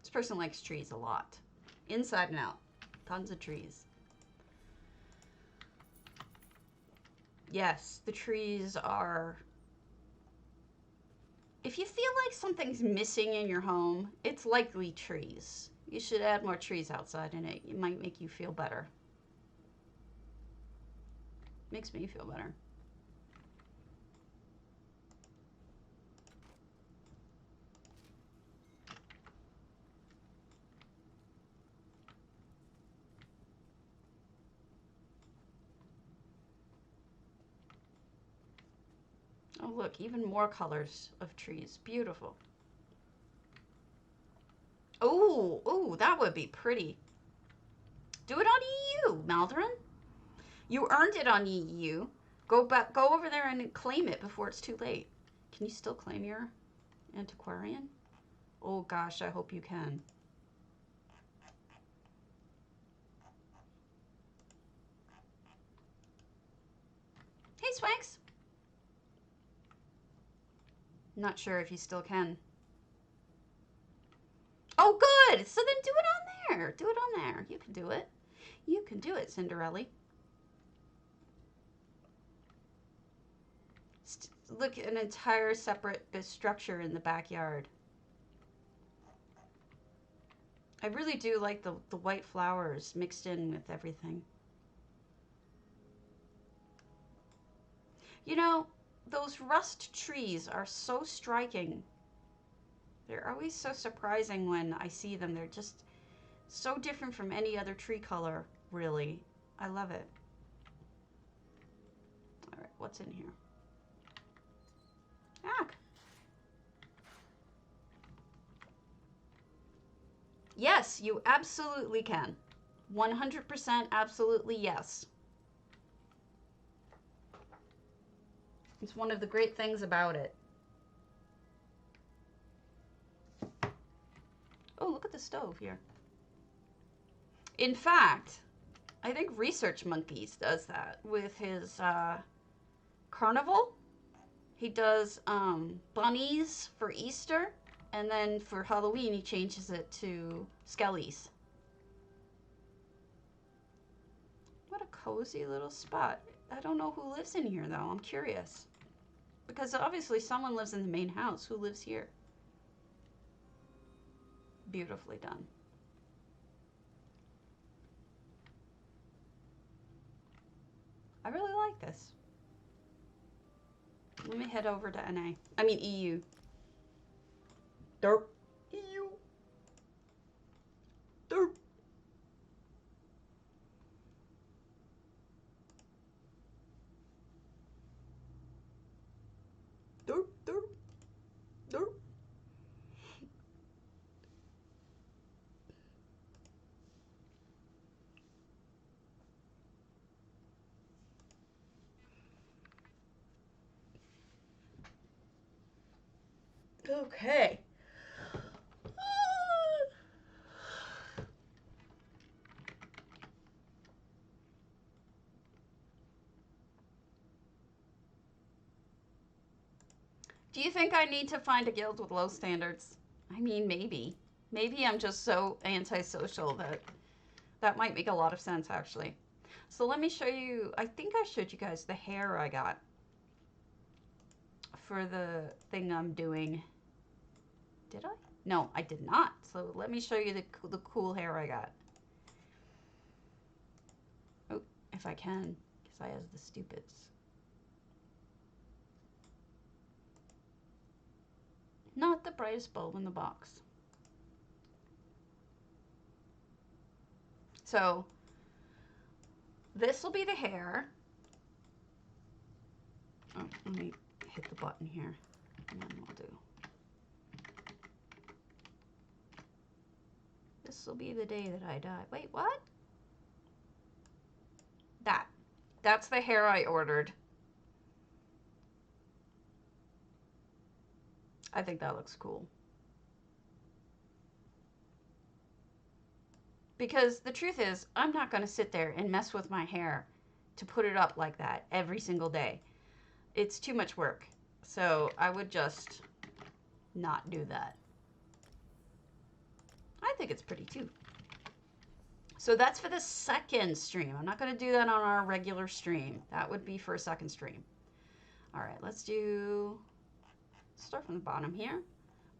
This person likes trees a lot. Inside and out. Tons of trees. Yes, the trees are... If you feel like something's missing in your home, it's likely trees. You should add more trees outside in it. It might make you feel better. Makes me feel better. Oh, look, even more colors of trees. Beautiful. Oh, oh, that would be pretty. Do it on EU, Maldorin. You earned it on EU. Go over there and claim it before it's too late. Can you still claim your antiquarian? Oh gosh, I hope you can. Hey, Swanks. Not sure if you still can. Oh, good. So then do it on there. Do it on there. You can do it. You can do it, Cinderella. Look, an entire separate structure in the backyard. I really do like the white flowers mixed in with everything. You know, those rust trees are so striking. They're always so surprising when I see them. They're just so different from any other tree color, really. I love it. All right, what's in here? Ah. Yes, you absolutely can. 100% absolutely yes. It's one of the great things about it. Oh, look at the stove here. In fact, I think Research Monkeys does that with his carnival. He does bunnies for Easter, and then for Halloween he changes it to skellies. What a cozy little spot. I don't know who lives in here though. I'm curious. Because obviously someone lives in the main house. Who lives here? Beautifully done. I really like this. Let me head over to NA. I mean EU. Derp. EU. Derp. Derp. Derp. Derp. Okay. Do you think I need to find a guild with low standards? I mean, maybe. Maybe I'm just so antisocial that that might make a lot of sense, actually. So let me show you, I think I showed you guys the hair I got for the thing I'm doing. Did I? No, I did not. So let me show you the cool hair I got. Oh, if I can, because I have the stupids. Not the brightest bulb in the box. So this will be the hair. Oh, let me hit the button here, and then we'll do. This will be the day that I die. Wait, what? That's the hair I ordered. I think that looks cool. Because the truth is, I'm not going to sit there and mess with my hair to put it up like that every single day. It's too much work. So I would just not do that. I think it's pretty too. So that's for the second stream. I'm not going to do that on our regular stream. That would be for a second stream. All right, let's start from the bottom here.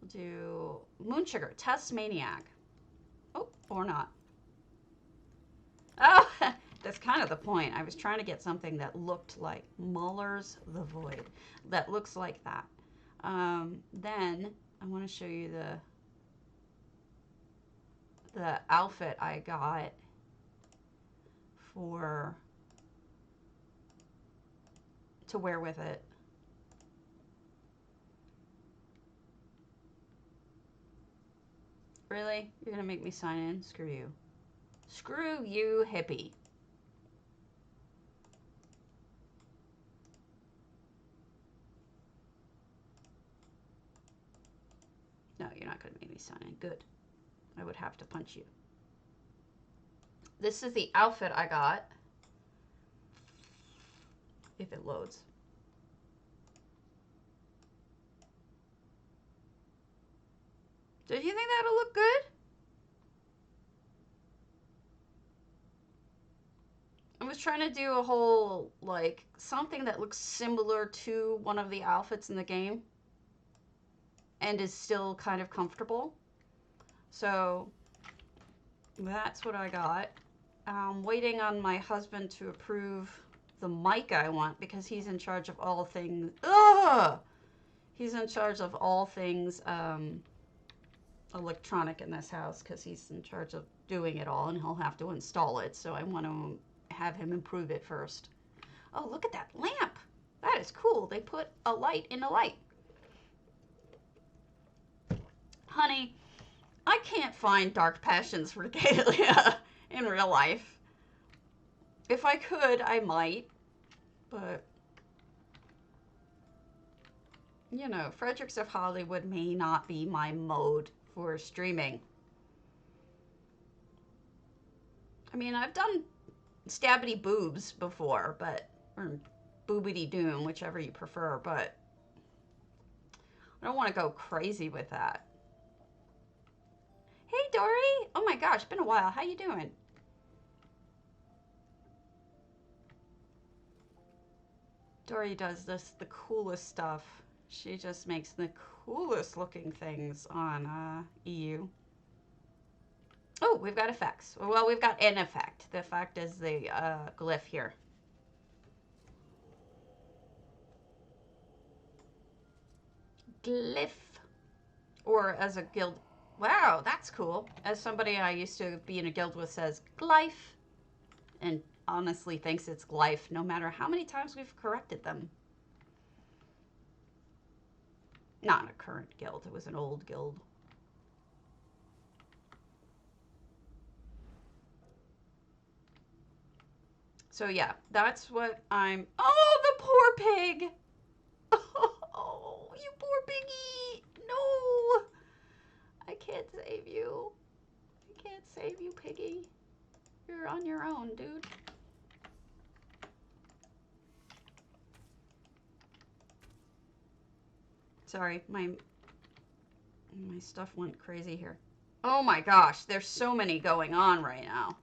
We'll do Moon Sugar, Test Maniac. Oh, or not. Oh, that's kind of the point. I was trying to get something that looked like Muller's The Void. That looks like that. Then I want to show you the outfit I got to wear with it. Really? You're gonna make me sign in? Screw you. Screw you, hippie. No, you're not gonna make me sign in. Good. I would have to punch you. This is the outfit I got. If it loads. Did you think that'll look good? I was trying to do a whole, like, something that looks similar to one of the outfits in the game and is still kind of comfortable. So that's what I got. I'm waiting on my husband to approve the mic I want because he's in charge of all things. Ugh! He's in charge of all things electronic in this house because he's in charge of doing it all and he'll have to install it. So I want to have him improve it first. Oh, look at that lamp. That is cool. They put a light in a light. Honey, I can't find dark passions for Galia in real life. If I could, I might. But, you know, Fredericks of Hollywood may not be my mode for streaming. I mean, I've done stabbity boobs before, but, or boobity doom, whichever you prefer, but I don't want to go crazy with that. Hey, Dory! Oh my gosh, been a while. How you doing? Dory does the coolest stuff. She just makes the coolest looking things on EU. Oh, we've got effects. Well, we've got an effect. The effect is the glyph here. Glyph. Or as a guild. Wow, that's cool. As somebody I used to be in a guild with says, Glyph. And honestly thinks it's Glyph, no matter how many times we've corrected them. Not a current guild, it was an old guild. So yeah, that's what I'm... Oh, the poor pig! Oh, you poor piggy! No! I can't save you. I can't save you, piggy. You're on your own, dude. Sorry, my stuff went crazy here. Oh my gosh, there's so many going on right now.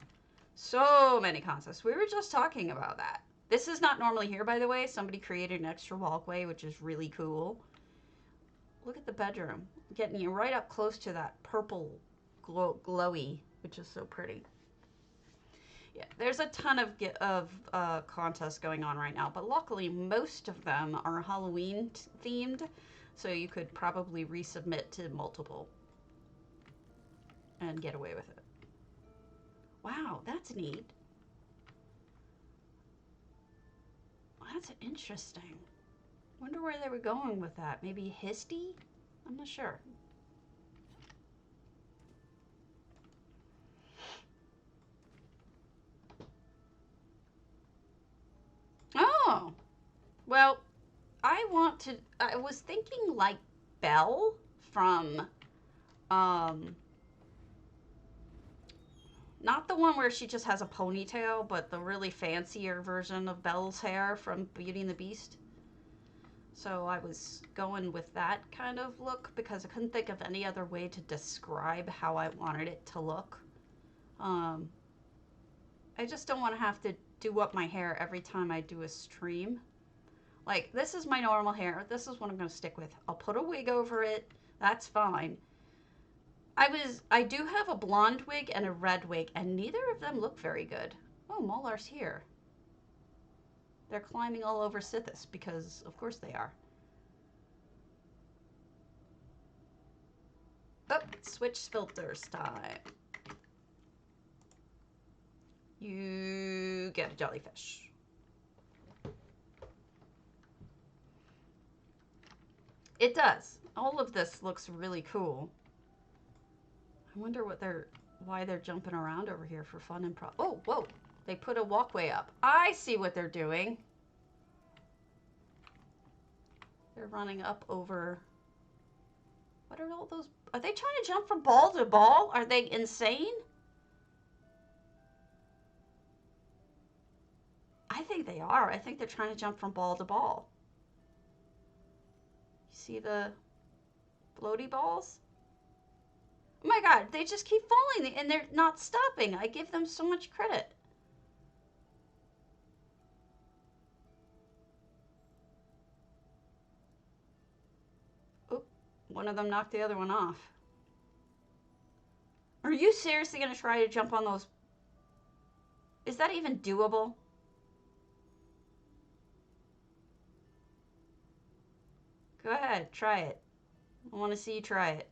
So many contests. We were just talking about that. This is not normally here, by the way. Somebody created an extra walkway, which is really cool. Look at the bedroom. Getting you right up close to that purple glowy, which is so pretty. Yeah, there's a ton of contests going on right now, but luckily most of them are Halloween themed, so you could probably resubmit to multiple and get away with it. Wow, that's neat. That's interesting. Wonder where they were going with that. Maybe Histy? I'm not sure. Oh, well, I was thinking like Belle from, not the one where she just has a ponytail, but the really fancier version of Belle's hair from Beauty and the Beast. So I was going with that kind of look because I couldn't think of any other way to describe how I wanted it to look. I just don't want to have to do up my hair every time I do a stream. Like, this is my normal hair. This is what I'm going to stick with. I'll put a wig over it. That's fine. I do have a blonde wig and a red wig, and neither of them look very good. Oh, Molar's here. They're climbing all over Sithis because, of course, they are. Oh, switch filters time. You get a jellyfish. It does. All of this looks really cool. I wonder why they're jumping around over here for fun and oh, whoa. They put a walkway up. I see what they're doing. They're running up over... What are all those... Are they trying to jump from ball to ball? Are they insane? I think they are. I think they're trying to jump from ball to ball. You see the floaty balls? Oh my god, they just keep falling and they're not stopping. I give them so much credit. Oh, one of them knocked the other one off. Are you seriously going to try to jump on those? Is that even doable? Go ahead, try it. I want to see you try it.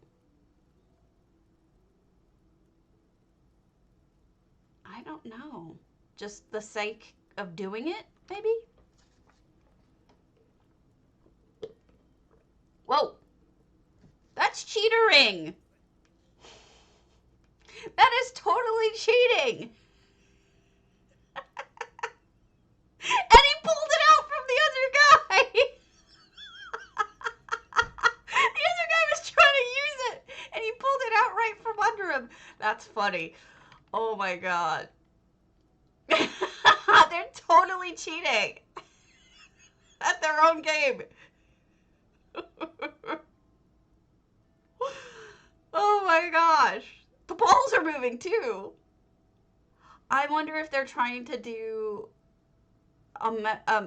I don't know. Just the sake of doing it, maybe? Whoa! That's cheatering! That is totally cheating! And he pulled it out from the other guy! The other guy was trying to use it, and he pulled it out right from under him. That's funny. Oh my god. They're totally cheating at their own game. Oh my gosh. The balls are moving too. I wonder if they're trying to do a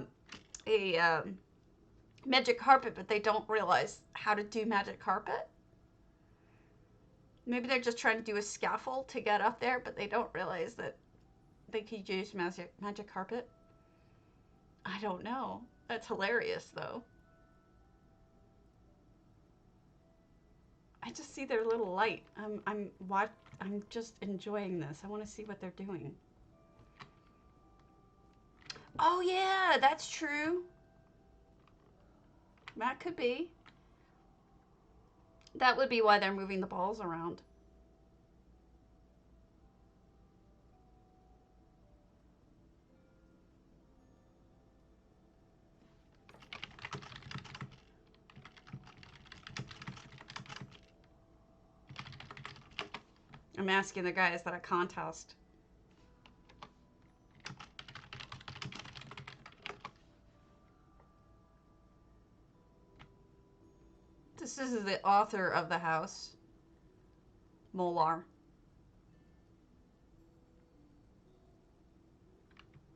magic carpet, but they don't realize how to do magic carpet. Maybe they're just trying to do a scaffold to get up there, but they don't realize that they could use magic carpet. I don't know. That's hilarious, though. just see their little light. I'm just enjoying this. I want to see what they're doing. Oh yeah, that's true. That could be. That would be why they're moving the balls around. I'm asking the guys that a contest. This is the author of the house, Molar.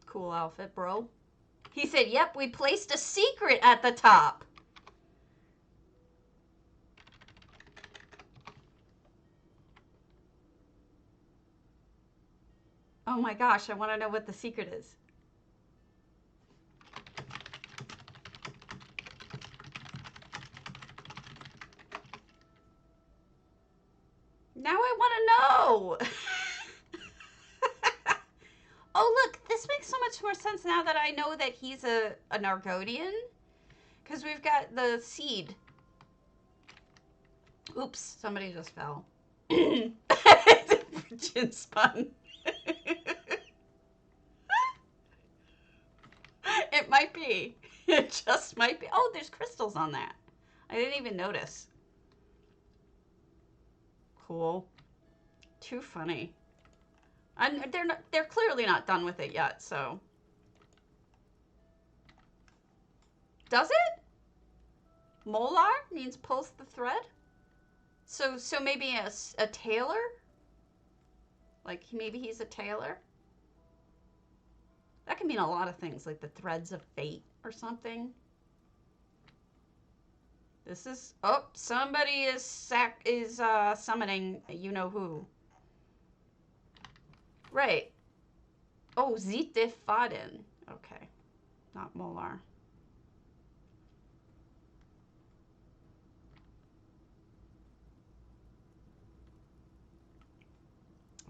Cool outfit, bro. He said, yep, we placed a secret at the top. Oh my gosh, I want to know what the secret is. Now I want to know. Oh, look, this makes so much more sense now that I know that he's an Argonian. Because we've got the seed. Oops, somebody just fell. Gin spun. It might be. It just might be. Oh, there's crystals on that. I didn't even notice. Cool. Too funny. And they're clearly not done with it yet, so. Does it? Molar means pulls the thread? So maybe a tailor? Like maybe he's a tailor? That can mean a lot of things, like the threads of fate or something. This is, oh, somebody is summoning you know who. Right. Oh, Zite Faden. Okay. Not Molar.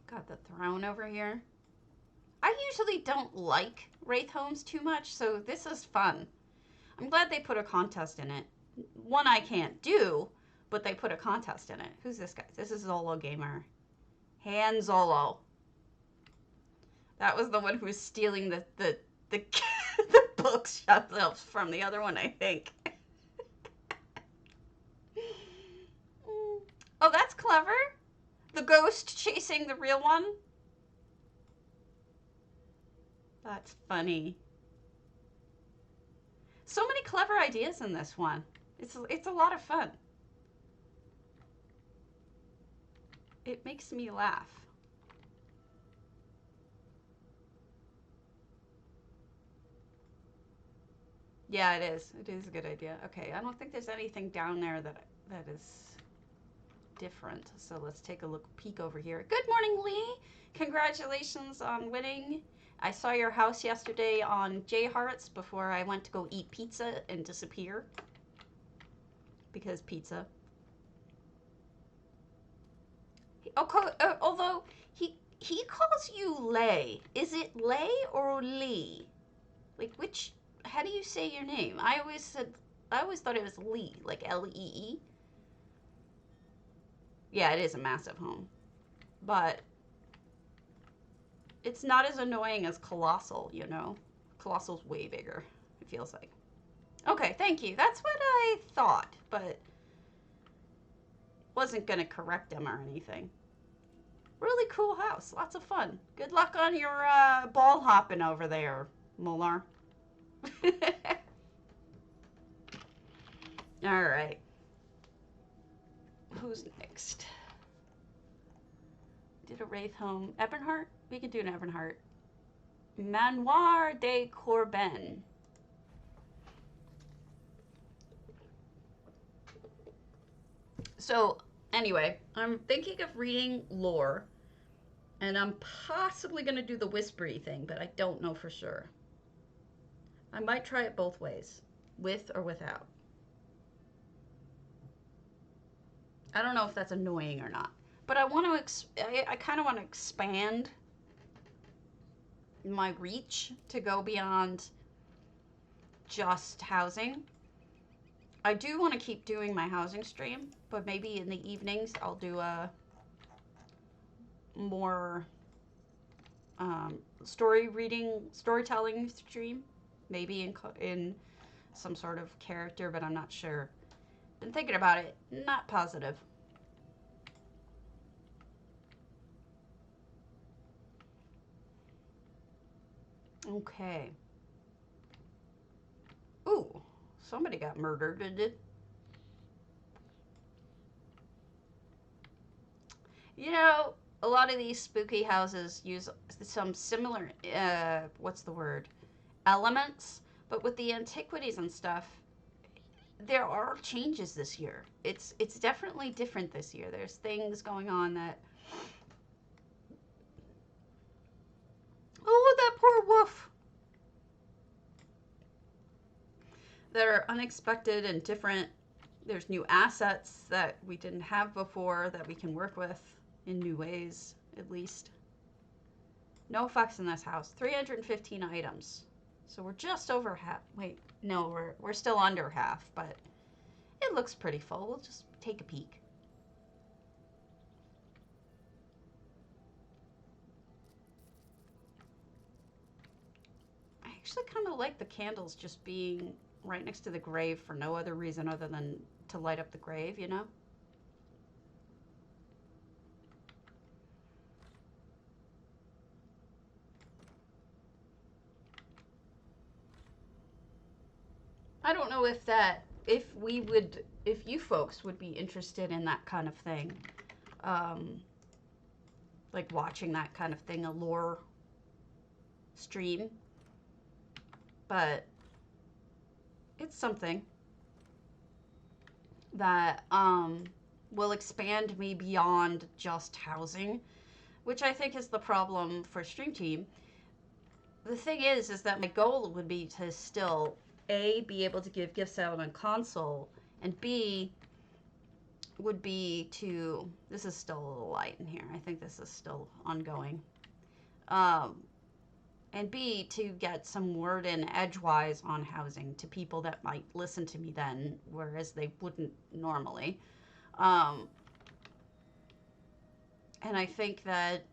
Got the throne over here. I usually don't like Wraith Homes too much, so this is fun. I'm glad they put a contest in it. One I can't do, but they put a contest in it. Who's this guy? This is Zolo Gamer. Han Zolo. That was the one who was stealing the the bookshelves from the other one, I think. Oh, that's clever. The ghost chasing the real one. That's funny. So many clever ideas in this one. It's a lot of fun. It makes me laugh. Yeah, it is. It is a good idea. Okay, I don't think there's anything down there that is different. So let's take a peek over here. Good morning, Lee. Congratulations on winning. I saw your house yesterday on J Hearts before I went to go eat pizza and disappear. Because pizza. Although he calls you Lay. Is it Lay or Lee? Like which? How do you say your name? I always thought it was Lee, like Lee. Yeah, it is a massive home, but it's not as annoying as Colossal. You know, Colossal's way bigger. It feels like. Okay, thank you. That's what I thought, but wasn't gonna correct him or anything. Really cool house. Lots of fun. Good luck on your ball hopping over there, Molar. All right. Who's next? Did a Wraith home. Ebernhart? We can do an Ebernhart. Manoir de Corben. So, anyway, I'm thinking of reading lore, and I'm possibly going to do the whispery thing, but I don't know for sure. I might try it both ways, with or without. I don't know if that's annoying or not, but I kind of want to expand my reach to go beyond just housing. I do want to keep doing my housing stream, but maybe in the evenings I'll do a more storytelling stream, maybe in some sort of character, but I'm not sure. Been thinking about it, not positive. Okay. Ooh, somebody got murdered, did it? You know, a lot of these spooky houses use some similar, what's the word? Elements, but with the antiquities and stuff, there are changes this year. It's definitely different this year. There's things going on that, oh, that poor wolf, that are unexpected and different. There's new assets that we didn't have before that we can work with in new ways, at least. No effects in this house. 315 items. So we're just over half. Wait, no, we're still under half, but it looks pretty full. We'll just take a peek. I actually kind of like the candles just being right next to the grave for no other reason other than to light up the grave, you know? I don't know if you folks would be interested in that kind of thing. Um, like watching that kind of thing, a lore stream. But it's something that will expand me beyond just housing, which I think is the problem for Stream Team. The thing is that my goal would be to still A, be able to give gifts out on console, and B, would be to, this is still a little light in here. I think this is still ongoing. And B, to get some word in edgewise on housing to people that might listen to me then, whereas they wouldn't normally. And I think that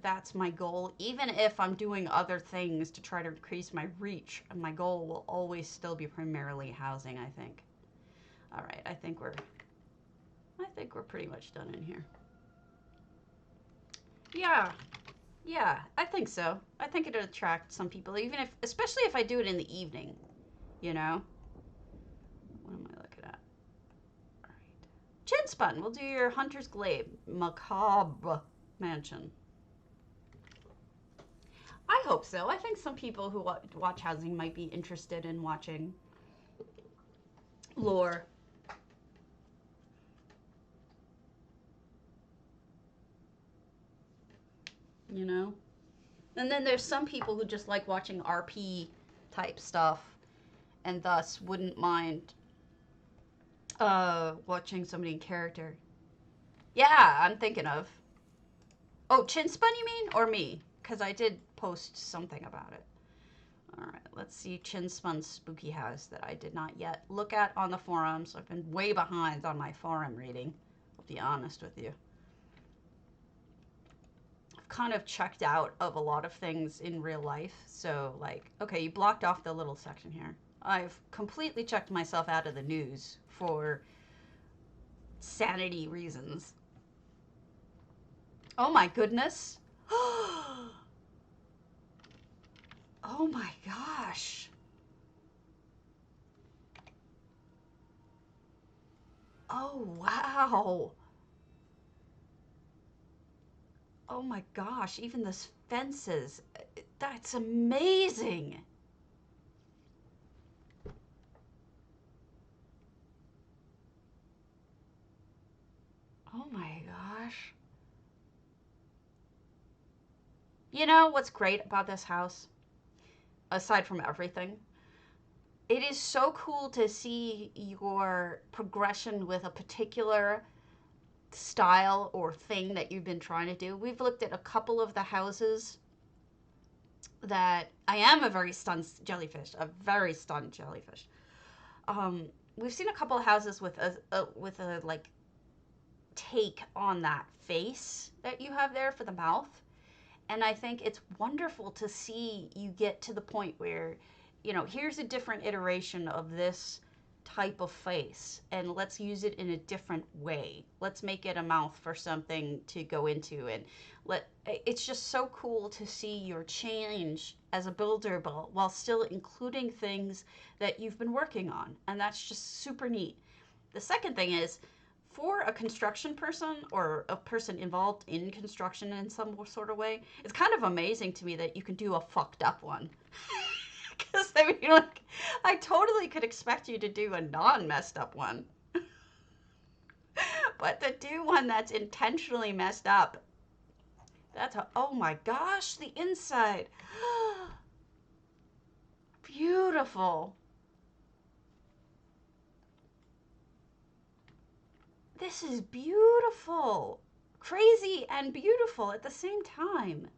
that's my goal. Even if I'm doing other things to try to increase my reach, my goal will always still be primarily housing, I think. All right, I think we're pretty much done in here. Yeah, I think so. I think it'll attract some people, especially if I do it in the evening, you know? What am I looking at? All right. Chin Spun, we'll do your Hunter's Glade, Macabre Mansion. I hope so. I think some people who watch housing might be interested in watching lore. You know? And then there's some people who just like watching RP type stuff and thus wouldn't mind watching somebody in character. Yeah, I'm thinking of. Oh, Chin Spun you mean? Or me? Because I did post something about it. Alright, let's see Chin Spun's spooky house that I did not yet look at on the forums. I've been way behind on my forum reading. I'll be honest with you. I've kind of checked out of a lot of things in real life. So, like, okay, you blocked off the little section here. I've completely checked myself out of the news for sanity reasons. Oh my goodness. Oh my gosh. Oh wow. Oh my gosh, even this fences. That's amazing. Oh my gosh. You know what's great about this house? Aside from everything, it is so cool to see your progression with a particular style or thing that you've been trying to do. We've looked at a couple of the houses that I am a very stunned jellyfish, a very stunned jellyfish. We've seen a couple of houses with a like take on that face that you have there for the mouth. And I think it's wonderful to see you get to the point where, you know, here's a different iteration of this type of face, and let's use it in a different way. Let's make it a mouth for something to go into, and it's just so cool to see your change as a builder while still including things that you've been working on, and that's just super neat. The second thing is, for a construction person or a person involved in construction in some sort of way, it's kind of amazing to me that you can do a fucked up one. Because I mean, like, I totally could expect you to do a non-messed up one. But to do one that's intentionally messed up, oh my gosh, the inside. Beautiful. This is beautiful. Crazy and beautiful at the same time.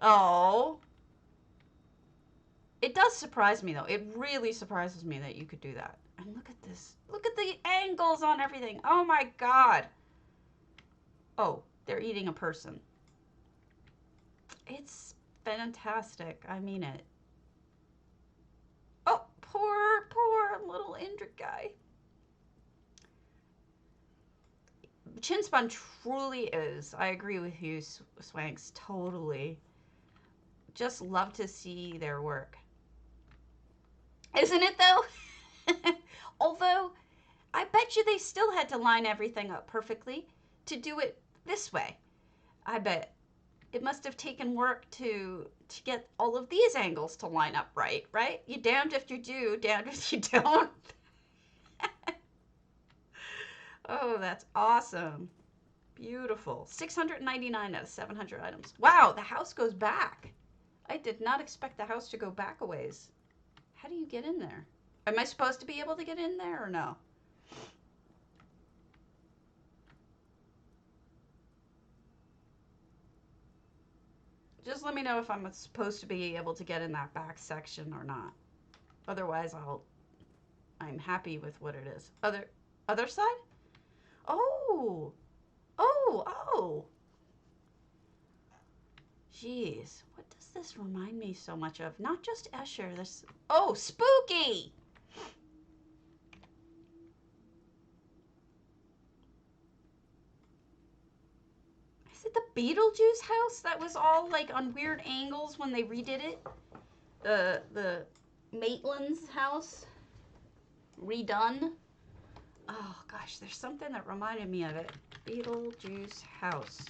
Oh. It does surprise me, though. It really surprises me that you could do that. And look at this. Look at the angles on everything. Oh my god. Oh, they're eating a person. It's fantastic. I mean it. Oh, poor little injured guy. Chinspun truly is. I agree with you, Swanks. Totally. Just love to see their work. Isn't it, though? Although, I bet you they still had to line everything up perfectly to do it this way. I bet it must have taken work to get all of these angles to line up right? You damned if you do, damned if you don't. Oh, that's awesome. Beautiful. 699 out of 700 items. Wow, the house goes back. I did not expect the house to go back a ways. How do you get in there? Am I supposed to be able to get in there or no? Just let me know if I'm supposed to be able to get in that back section or not. Otherwise, I'm happy with what it is. Other side? Oh. Oh. Jeez, what does this remind me so much of? Not just Escher, this... Oh, spooky! Is it the Beetlejuice house that was all, like, on weird angles when they redid it? The Maitland's house? Redone? Oh, gosh, there's something that reminded me of it. Beetlejuice house.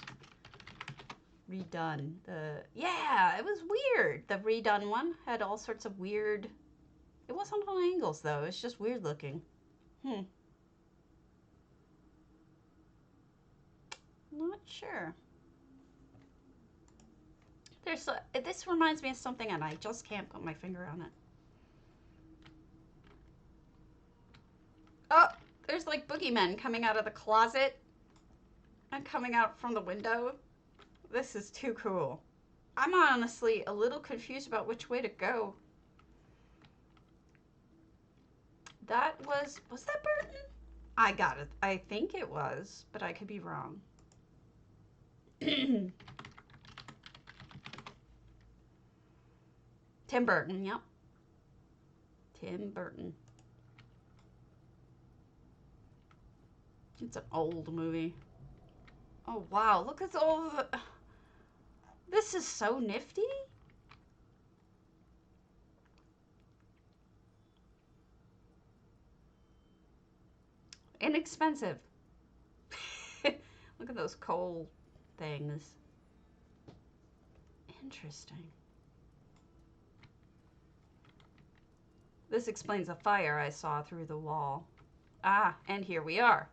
Redone. Yeah, it was weird. The redone one had all sorts of weird... It wasn't on angles, though. It's just weird looking. Not sure. This reminds me of something, and I just can't put my finger on it. Oh, there's like boogeymen coming out of the closet and coming out from the window. This is too cool. I'm honestly a little confused about which way to go. That was that Burton? I got it. I think it was, but I could be wrong. Tim Burton, yep. Tim Burton. It's an old movie. Oh, wow. Look at all the... This is so nifty. Inexpensive. Look at those coal things. Interesting. This explains a fire I saw through the wall. Ah, and here we are.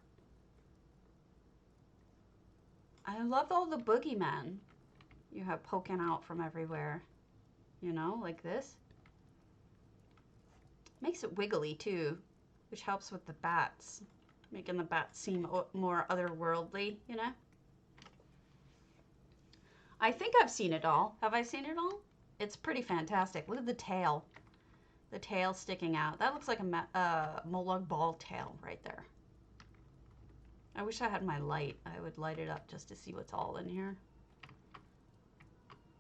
I love all the boogeymen you have poking out from everywhere. You know, like this. Makes it wiggly too, which helps with the bats. Making the bat seem more otherworldly, you know? I think I've seen it all. Have I seen it all? It's pretty fantastic. Look at the tail. The tail sticking out. That looks like a Molag ball tail right there. I wish I had my light. I would light it up just to see what's all in here.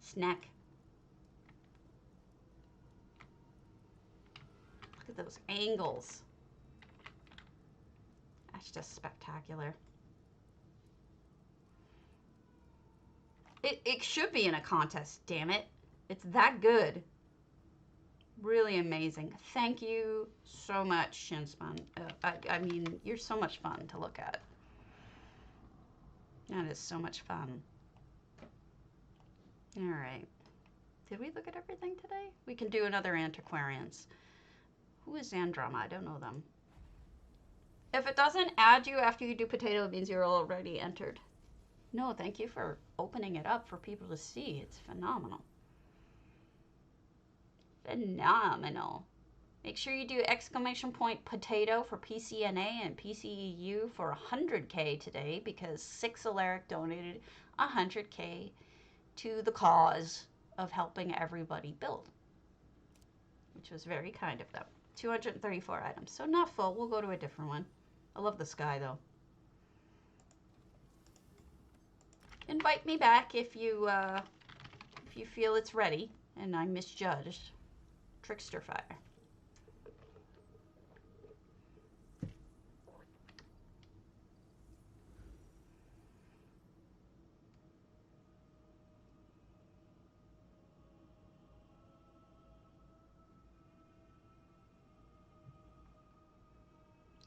Snack. Look at those angles. That's just spectacular. It should be in a contest, damn it. It's that good. Really amazing. Thank you so much, Shinspun. I mean, you're so much fun to look at. That is so much fun. All right. Did we look at everything today? We can do another antiquarians. Who is Zandrama? I don't know them. If it doesn't add you after you do potato, it means you're already entered. No, thank you for opening it up for people to see. It's phenomenal. Phenomenal. Make sure you do exclamation point potato for PCNA and PCEU for 100K today because 6 Alaric donated 100K to the cause of helping everybody build, which was very kind of them. 234 items. So not full. We'll go to a different one. I love the sky though. Invite me back if you feel it's ready and I misjudged. Trickster fire.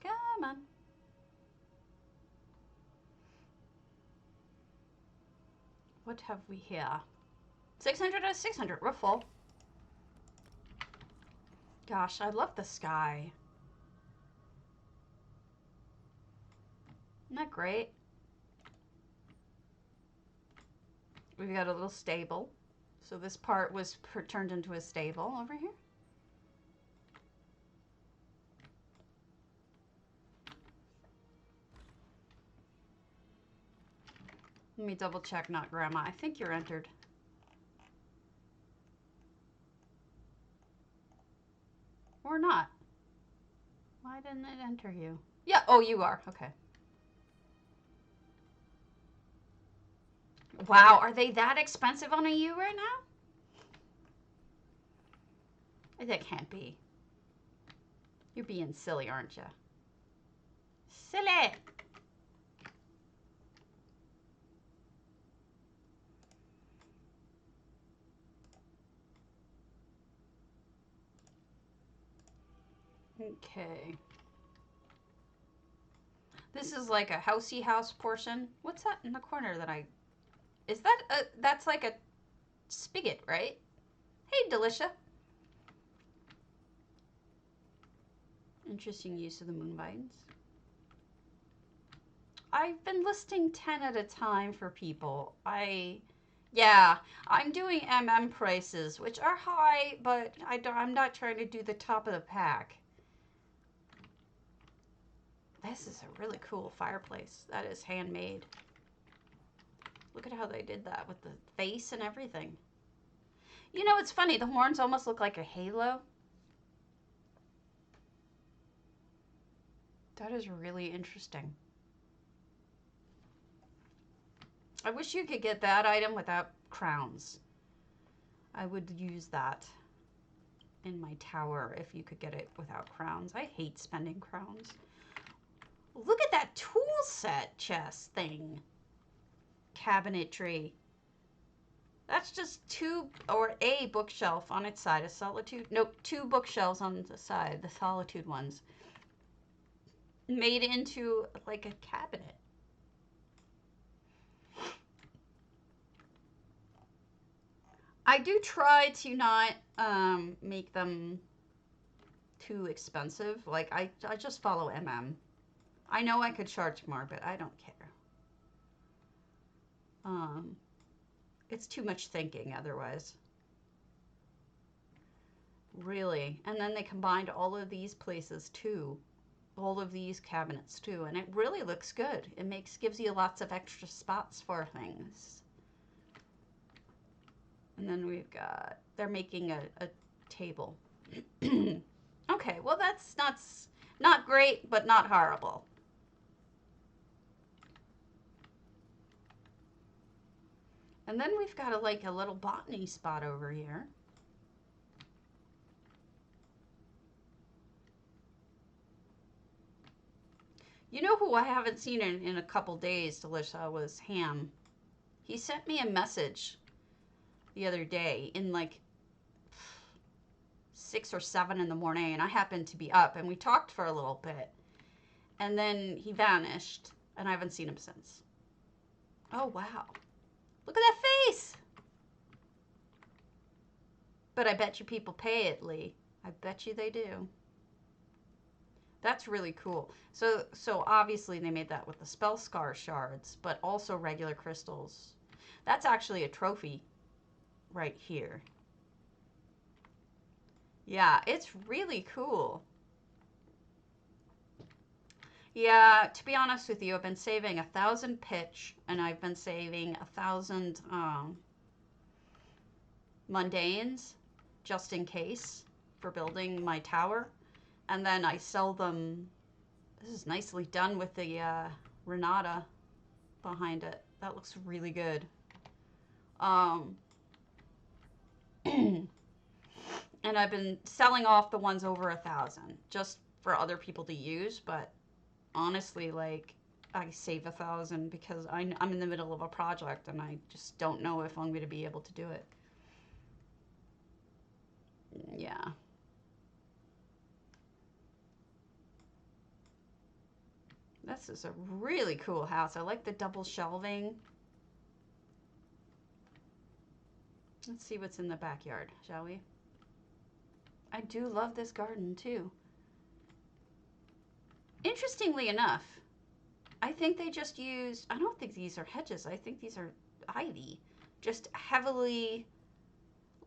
Come on. What have we here? 600 out of 600. We're full. Gosh, I love the sky. Isn't that great? We've got a little stable. So this part was turned into a stable over here. Let me double check, not Grandma. I think you're entered. Or not. Why didn't it enter you? Yeah, oh, you are. Okay. Wow, are they that expensive on a U right now? That can't be. You're being silly, aren't you? Silly! Okay. This is like a housey house portion. What's that in the corner that I... Is that a... That's like a spigot, right? Hey, Delicia. Interesting use of the moonvines. I've been listing 10 at a time for people. Yeah, I'm doing prices, which are high, but I'm not trying to do the top of the pack. This is a really cool fireplace. That is handmade. Look at how they did that with the face and everything. You know, it's funny. The horns almost look like a halo. That is really interesting. I wish you could get that item without crowns. I would use that in my tower if you could get it without crowns. I hate spending crowns. Look at that tool set chest thing. Cabinetry. That's just a bookshelf on its side. A solitude. Nope, 2 bookshelves on the side. The solitude ones. Made into like a cabinet. I do try to not make them too expensive. Like I just follow I know I could charge more, but I don't care. It's too much thinking otherwise. Really. And then they combined all of these places too. all of these cabinets too, and it really looks good. It gives you lots of extra spots for things. And then we've got, they're making a table. Okay, well that's not great, but not horrible. And then we've got a little botany spot over here. You know who I haven't seen in a couple days, Delisha, was Ham. He sent me a message the other day in like 6 or 7 in the morning, and I happened to be up, and we talked for a little bit. And then he vanished, and I haven't seen him since. Oh, wow. Look at that face! But I bet you people pay it, Lee. I bet you they do. That's really cool. So obviously they made that with the spell scar shards, but also regular crystals. That's actually a trophy right here. Yeah, it's really cool. Yeah, to be honest with you, I've been saving 1,000 pitch, and I've been saving 1,000 mundanes, just in case, for building my tower. And then I sell them. This is nicely done with the Renata behind it. That looks really good. And I've been selling off the ones over 1,000 just for other people to use. But honestly, like, I save 1,000 because I'm in the middle of a project and I just don't know if I'm going to be able to do it. Yeah. This is a really cool house. I like the double shelving. Let's see what's in the backyard, shall we? I do love this garden too. Interestingly enough, I think they just used, I don't think these are hedges. I think these are ivy. Just heavily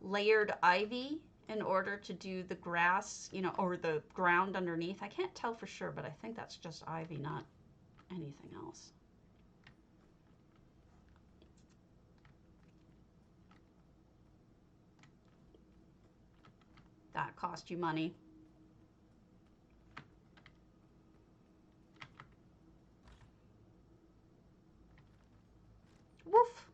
layered ivy in order to do the grass, you know, or the ground underneath. I can't tell for sure, but I think that's just ivy, not anything else. That cost you money. Woof.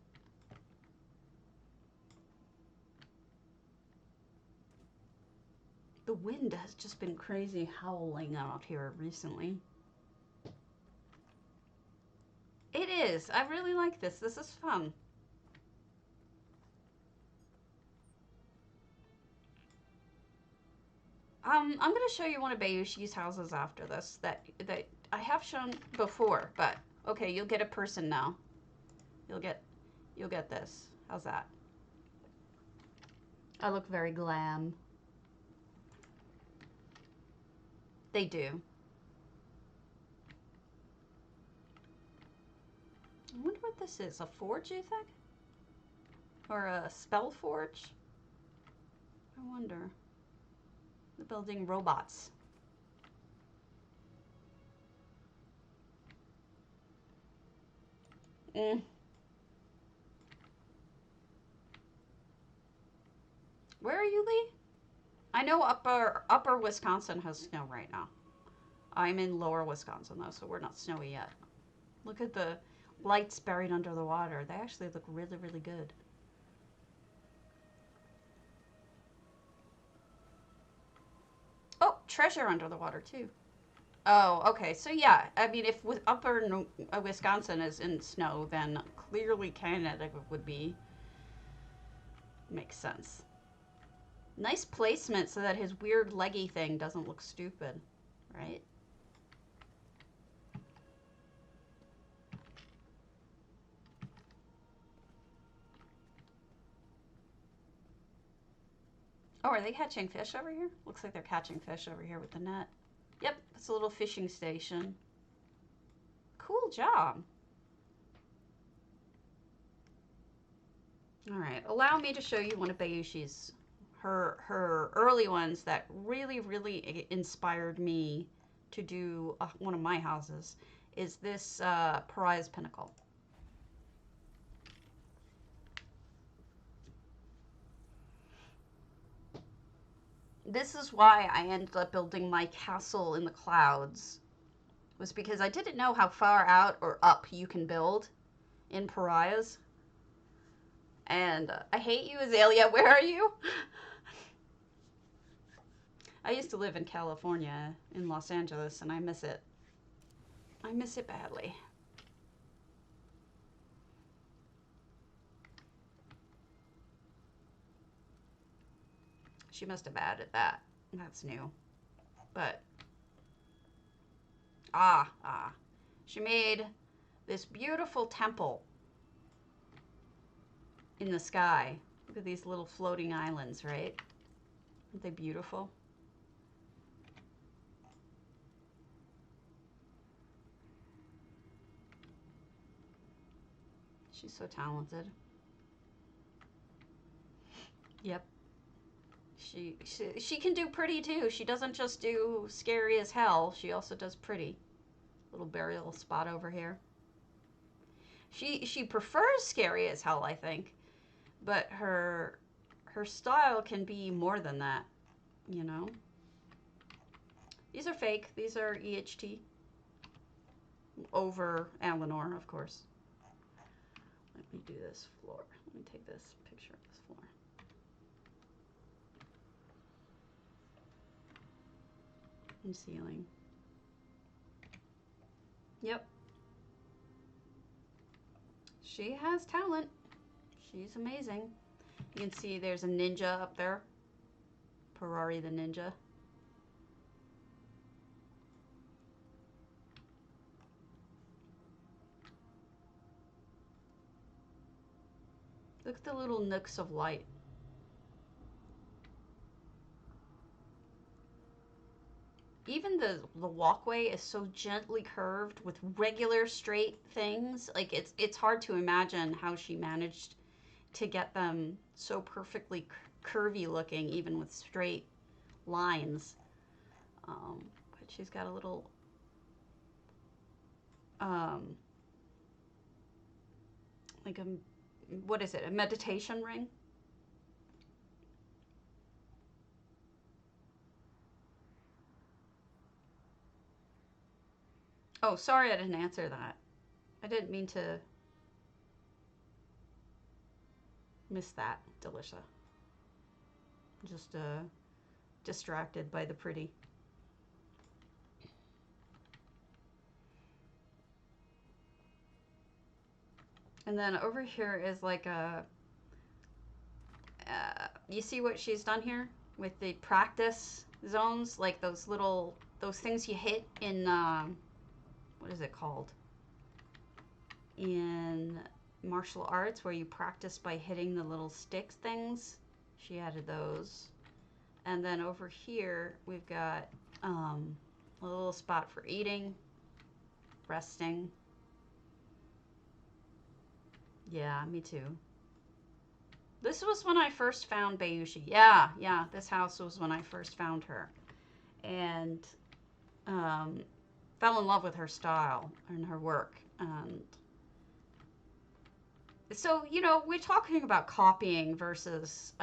The wind has just been crazy howling out here recently. It is. I really like this. This is fun. I'm going to show you one of Bayushi's houses after this that I have shown before, but okay, you'll get a person now. You'll get this. How's that? I look very glam. They do. I wonder what this is. A forge, you think? Or a spell forge? I wonder. They're building robots. Where are you, Lee? I know upper Wisconsin has snow right now. I'm in lower Wisconsin though, so we're not snowy yet. Look at the lights buried under the water. They actually look really, really good. Oh, treasure under the water too. Oh, okay. So yeah, I mean, if upper Wisconsin is in snow, then clearly Canada would be. Makes sense. Nice placement so that his weird leggy thing doesn't look stupid, right? Oh, are they catching fish over here? Looks like they're catching fish over here with the net. Yep, it's a little fishing station. Cool job. All right, allow me to show you one of Bayushi's, her early ones that really, really inspired me to do one of my houses is this Pariah's Pinnacle. This is why I ended up building my castle in the clouds, was because I didn't know how far out or up you can build in Pariahs. And I hate you, Azalea. Where are you? I used to live in California, in Los Angeles, and I miss it. I miss it badly. She must have added that. That's new. But, she made this beautiful temple in the sky. Look at these little floating islands, right? Aren't they beautiful? She's so talented. Yep. She can do pretty too. She doesn't just do scary as hell. She also does pretty. Little burial spot over here. She prefers scary as hell, I think. But her style can be more than that, you know? These are fake. These are EHT. Over Eleanor, of course. Let me do this floor. Let me take this picture of this floor. And ceiling. Yep. She has talent. She's amazing. You can see there's a ninja up there. Ferrari the ninja. Look at the little nooks of light. Even the walkway is so gently curved with regular straight things. Like it's hard to imagine how she managed to get them so perfectly curvy looking, even with straight lines. But she's got a little like a, what is it, a meditation ring? Oh, sorry I didn't answer that. I didn't mean to miss that, Delisha. Just distracted by the pretty. And then over here is like a, you see what she's done here with the practice zones, like those little, those things you hit in, what is it called? In martial arts, where you practice by hitting the little sticks things. She added those. And then over here, we've got a little spot for eating, resting. Yeah, me too. This was when I first found Bayushi. Yeah, this house was when I first found her. And fell in love with her style and her work. And so, you know, we're talking about copying versus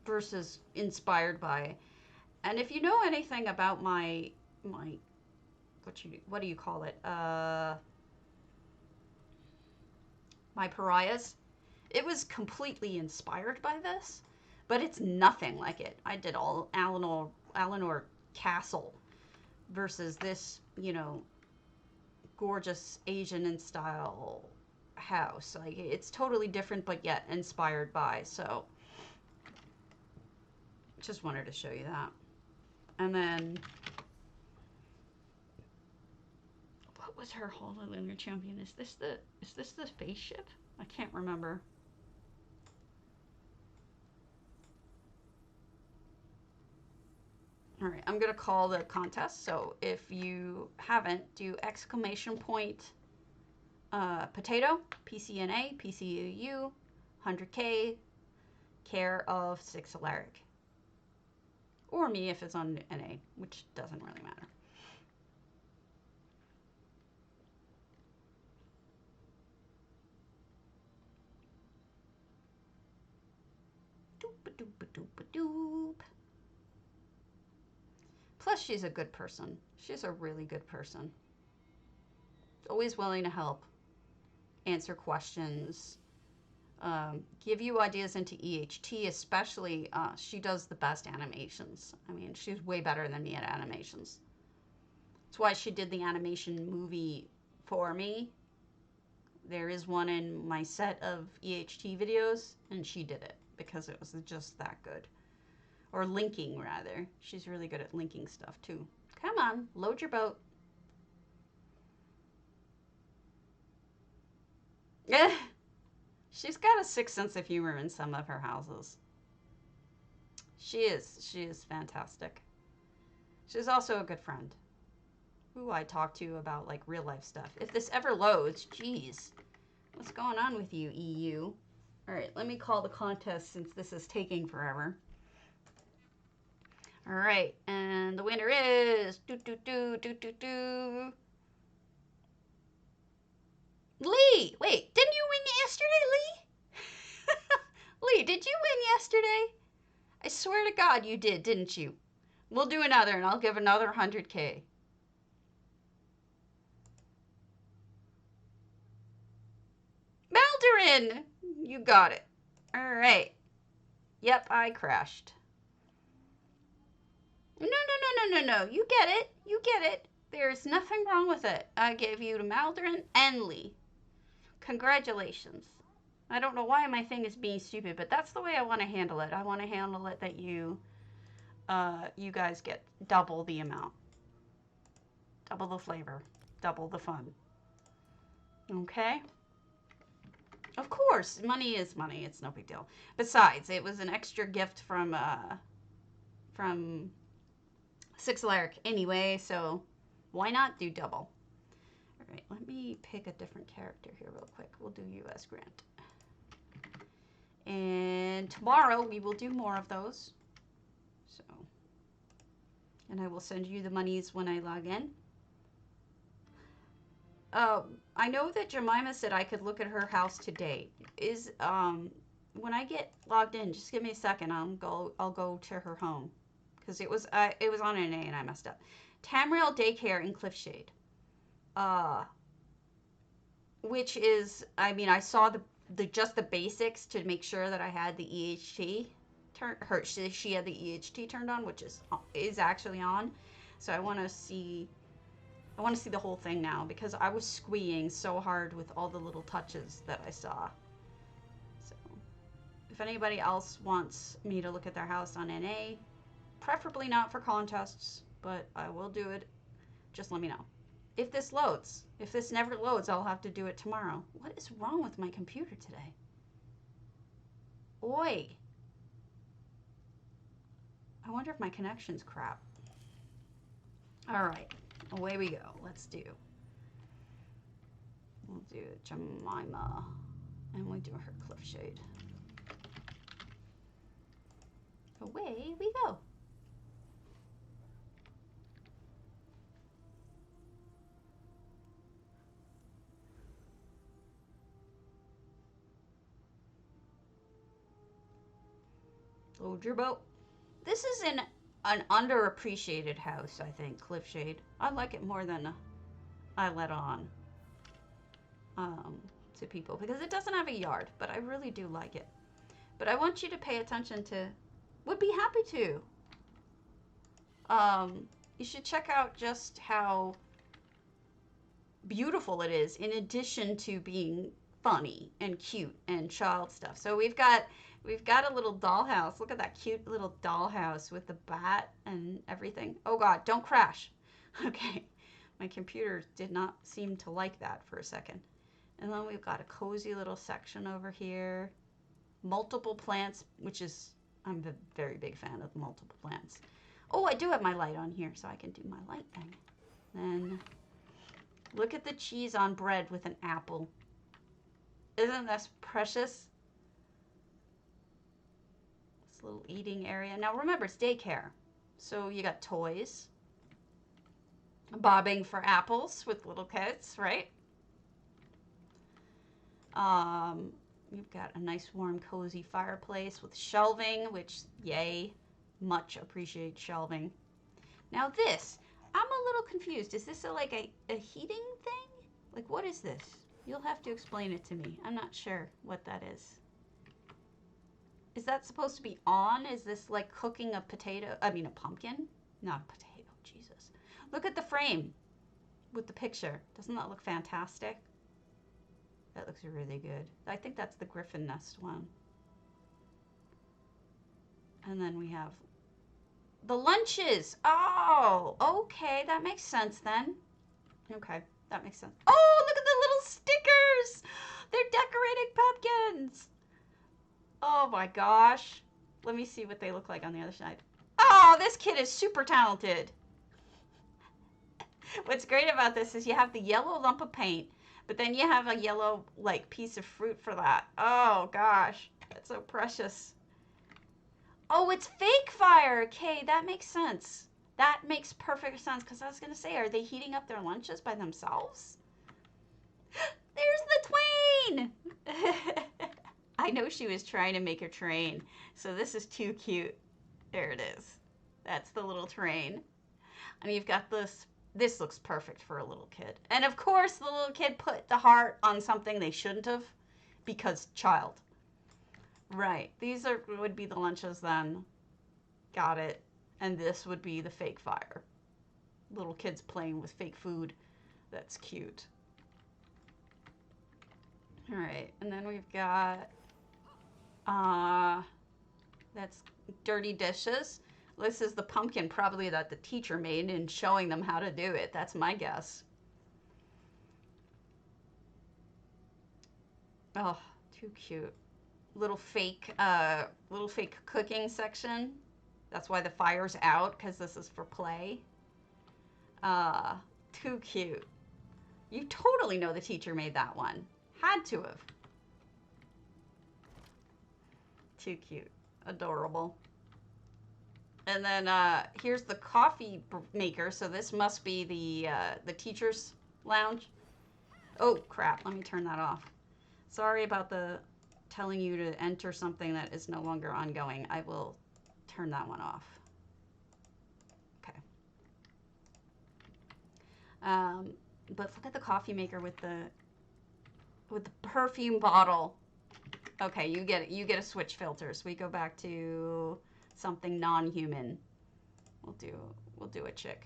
versus inspired by. And if you know anything about my what do you call it? My Pariahs, it was completely inspired by this, but it's nothing like it. I did all Eleanor Castle versus this, you know, gorgeous Asian in style house. Like, it's totally different, but yet inspired by. So just wanted to show you that. And then what was her Holy Lunar Champion? Is this the spaceship? I can't remember. All right, I'm gonna call the contest. So if you haven't, do exclamation point potato, PCNA, PCEU, 100K, care of 6 Alaric. Or me if it's on NA, which doesn't really matter. Doop-a-doop-a-doop-a-doop. Plus, she's a good person. She's a really good person. Always willing to help, answer questions, give you ideas into EHT, especially. She does the best animations. I mean, she's way better than me at animations. That's why she did the animation movie for me. There is one in my set of EHT videos, and she did it because it was just that good. Or linking, rather. She's really good at linking stuff, too. Come on, load your boat. Yeah. She's got a sick sense of humor in some of her houses. She is fantastic. She's also a good friend who I talk to about like real life stuff. If this ever loads, geez, what's going on with you, EU? All right, let me call the contest since this is taking forever. All right, and the winner is Lee. Wait, didn't you win yesterday, Lee? Lee, did you win yesterday? I swear to God you did, didn't you? We'll do another, and I'll give another 100K. Maldarin! You got it. All right. Yep, I crashed. No. You get it. You get it. There's nothing wrong with it. I gave you to Maldarin and Lee. Congratulations. I don't know why my thing is being stupid, but that's the way I want to handle it. I want to handle it that you guys get double the amount. Double the flavor. Double the fun. Okay? Of course, money is money. It's no big deal. Besides, it was an extra gift from Six Alaric anyway, so why not do double? All right, let me pick a different character here real quick. We'll do U.S. Grant. And tomorrow we will do more of those. So, and I will send you the monies when I log in. I know that Jemima said I could look at her house today. When I get logged in, just give me a second. I'll go to her home because it was on NA and I messed up. Tamriel Daycare in Cliffshade, which is, I mean, I saw just the basics to make sure that I had the EHT she had the EHT turned on, which is actually on. So I want to see the whole thing now because I was squeeing so hard with all the little touches that I saw. So if anybody else wants me to look at their house on NA, preferably not for contests, but I will do it. Just let me know. If this loads. If this never loads, I'll have to do it tomorrow. What is wrong with my computer today? Oi. I wonder if my connection's crap. All right. Away we go. We'll do Jemima. And we'll do her Cliffshade. Away we go. Load your boat. This is an underappreciated house, I think, Cliffshade. I like it more than I let on to people because it doesn't have a yard, but I really do like it. But I want you to pay attention to, would be happy to. You should check out just how beautiful it is in addition to being funny and cute and child stuff. So we've got a little dollhouse. Look at that cute little dollhouse with the bat and everything. Oh God, don't crash. Okay, my computer did not seem to like that for a second. And then we've got a cozy little section over here. Multiple plants, which is, I'm a very big fan of multiple plants. Oh, I do have my light on here, so I can do my light thing. Then look at the cheese on bread with an apple. Isn't this precious? This little eating area. Now remember, it's daycare. So you got toys. Bobbing for apples with little kids, right? You've got a nice warm cozy fireplace with shelving, which yay, much appreciate shelving. Now this, I'm a little confused. Is this like a heating thing? Like what is this? You'll have to explain it to me. I'm not sure what that is. Is that supposed to be on? Is this like cooking a potato? I mean a pumpkin? Not a potato, Jesus. Look at the frame with the picture. Doesn't that look fantastic? That looks really good. I think that's the griffin nest one. And then we have the lunches. Oh, okay. That makes sense then. Okay, that makes sense. Oh, look at the little stickers. They're decorating pumpkins. Oh my gosh. Let me see what they look like on the other side. Oh, this kid is super talented. What's great about this is you have the yellow lump of paint, but then you have a yellow like piece of fruit for that. Oh gosh, that's so precious. Oh, it's fake fire. Okay, that makes sense. That makes perfect sense because I was going to say, are they heating up their lunches by themselves? There's the twain! I know she was trying to make a train, so this is too cute. There it is. That's the little train. And you've got this. This looks perfect for a little kid. And of course, the little kid put the heart on something they shouldn't have because child. Right. These would be the lunches then. Got it. And this would be the fake fire. Little kids playing with fake food. That's cute. All right. And then we've got, that's dirty dishes. This is the pumpkin probably that the teacher made and showing them how to do it. That's my guess. Oh, too cute. Little fake cooking section. That's why the fire's out, because this is for play. Too cute. You totally know the teacher made that one. Had to have. Too cute. Adorable. And then here's the coffee maker. So this must be the teacher's lounge. Oh, crap. Let me turn that off. Sorry about the telling you to enter something that is no longer ongoing. I will turn that one off. Okay. But look at the coffee maker with the perfume bottle. Okay, you get it. You get a switch filter. So we go back to something non-human. We'll do a chick.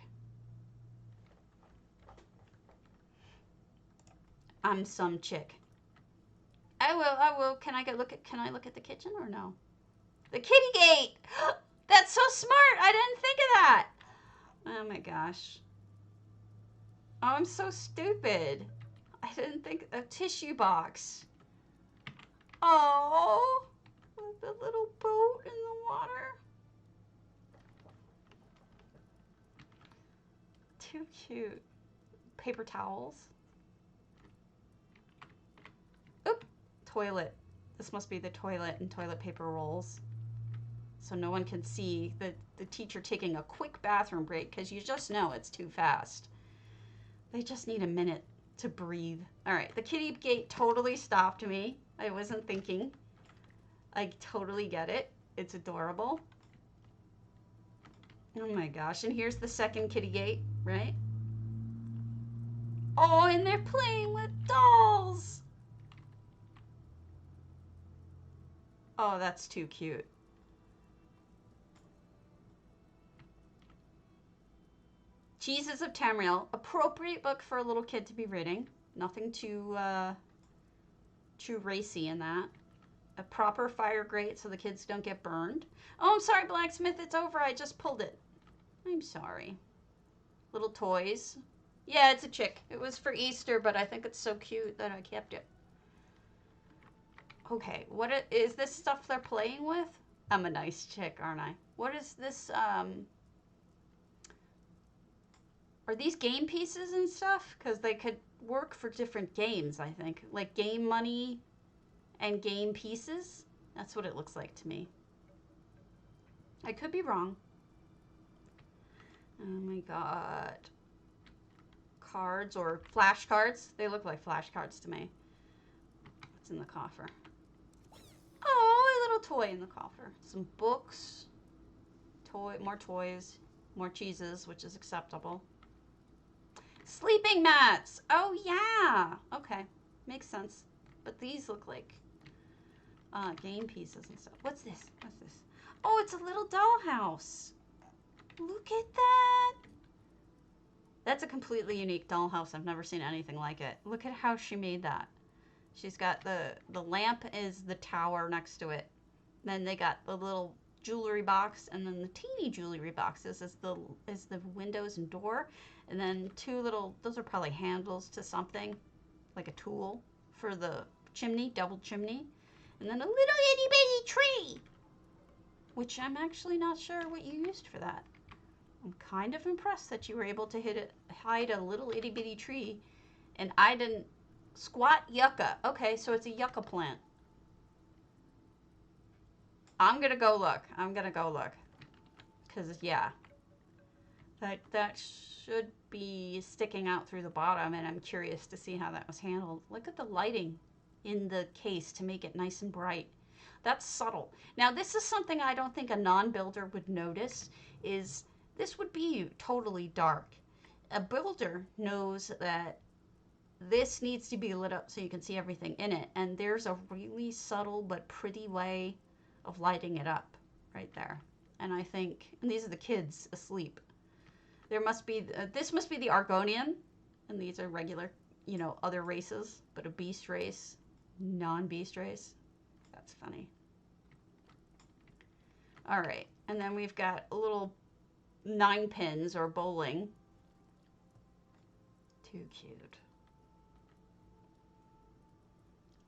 I'm some chick. I will. Can I look at the kitchen or no? The kitty gate! That's so smart! I didn't think of that! Oh my gosh. Oh, I'm so stupid. I didn't think a tissue box. Oh, with the little boat in the water. Too cute. Paper towels. Oop, toilet. This must be the toilet and toilet paper rolls. So no one can see the teacher taking a quick bathroom break because you just know it's too fast. They just need a minute to breathe. All right, the kitty gate totally stopped me. I wasn't thinking. I totally get it. It's adorable. Oh my gosh, and here's the second kitty gate, right? Oh, and they're playing with dolls. Oh, that's too cute. Jesus of Tamriel, appropriate book for a little kid to be reading. Nothing too racy in that. A proper fire grate so the kids don't get burned. Oh, I'm sorry, blacksmith, it's over. I just pulled it. I'm sorry. Little toys. Yeah, it's a chick. It was for Easter, but I think it's so cute that I kept it. Okay, what is this stuff they're playing with? I'm a nice chick, aren't I? What is this, are these game pieces and stuff? Because they could work for different games, I think. Like game money and game pieces. That's what it looks like to me. I could be wrong. Oh my god. Cards or flashcards. They look like flashcards to me. What's in the coffer? toy in the coffer. Some books, more toys, more cheeses, which is acceptable. Sleeping mats. Oh yeah. Okay, makes sense. But these look like game pieces and stuff. What's this? What's this? Oh, it's a little dollhouse. Look at that. That's a completely unique dollhouse. I've never seen anything like it. Look at how she made that. She's got the lamp is the tower next to it. Then they got the little jewelry box, and then the teeny jewelry boxes is the windows and door, and then two little, those are probably handles to something, like a tool for the chimney, double chimney, and then a little itty bitty tree, which I'm actually not sure what you used for that. I'm kind of impressed that you were able to hide a little itty bitty tree, and I didn't. Squat yucca. Okay, so it's a yucca plant. I'm gonna go look. Cause yeah, that should be sticking out through the bottom, and I'm curious to see how that was handled. Look at the lighting in the case to make it nice and bright. That's subtle. Now this is something I don't think a non-builder would notice, is this would be totally dark. A builder knows that this needs to be lit up so you can see everything in it, and there's a really subtle but pretty way of lighting it up right there. And I think, and these are the kids asleep. There must be, this must be the Argonian, and these are regular, you know, other races, but a beast race, non-beast race. That's funny. All right, and then we've got a little 9 pins or bowling. Too cute.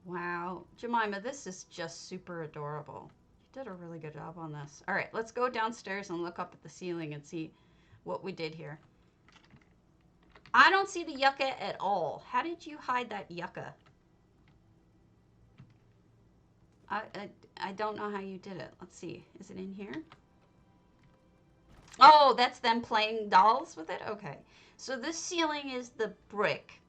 Wow, Jemima, this is just super adorable. You did a really good job on this. All right, let's go downstairs and look up at the ceiling and see what we did here. I don't see the yucca at all. How did you hide that yucca? I don't know how you did it. Let's see. Is it in here? Oh, that's them playing dolls with it? Okay. So this ceiling is the brick.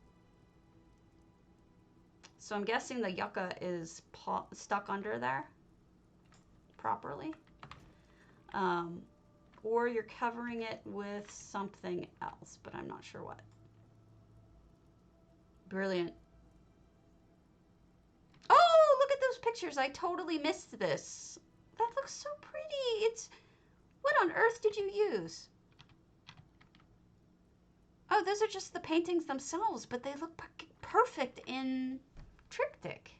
So I'm guessing the yucca is stuck under there properly. Or you're covering it with something else, but I'm not sure what. Brilliant. Oh, look at those pictures. I totally missed this. That looks so pretty. It's, what on earth did you use? Oh, those are just the paintings themselves, but they look perfect in triptych.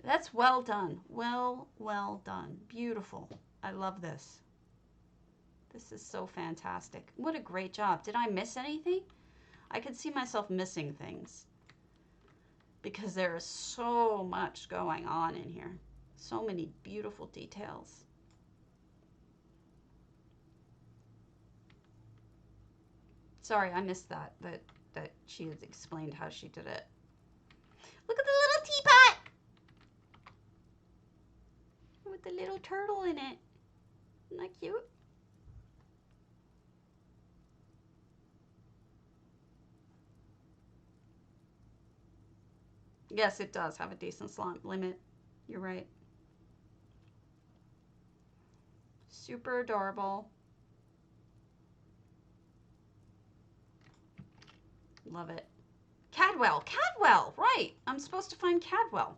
That's well done. Well done. Beautiful. I love this. This is so fantastic. What a great job. Did I miss anything? I could see myself missing things because there is so much going on in here. So many beautiful details. Sorry, I missed that she had explained how she did it. Look at the little teapot with the little turtle in it. Isn't that cute? Yes, it does have a decent slot limit. You're right. Super adorable. Love it. Cadwell. Cadwell! Right. I'm supposed to find Cadwell.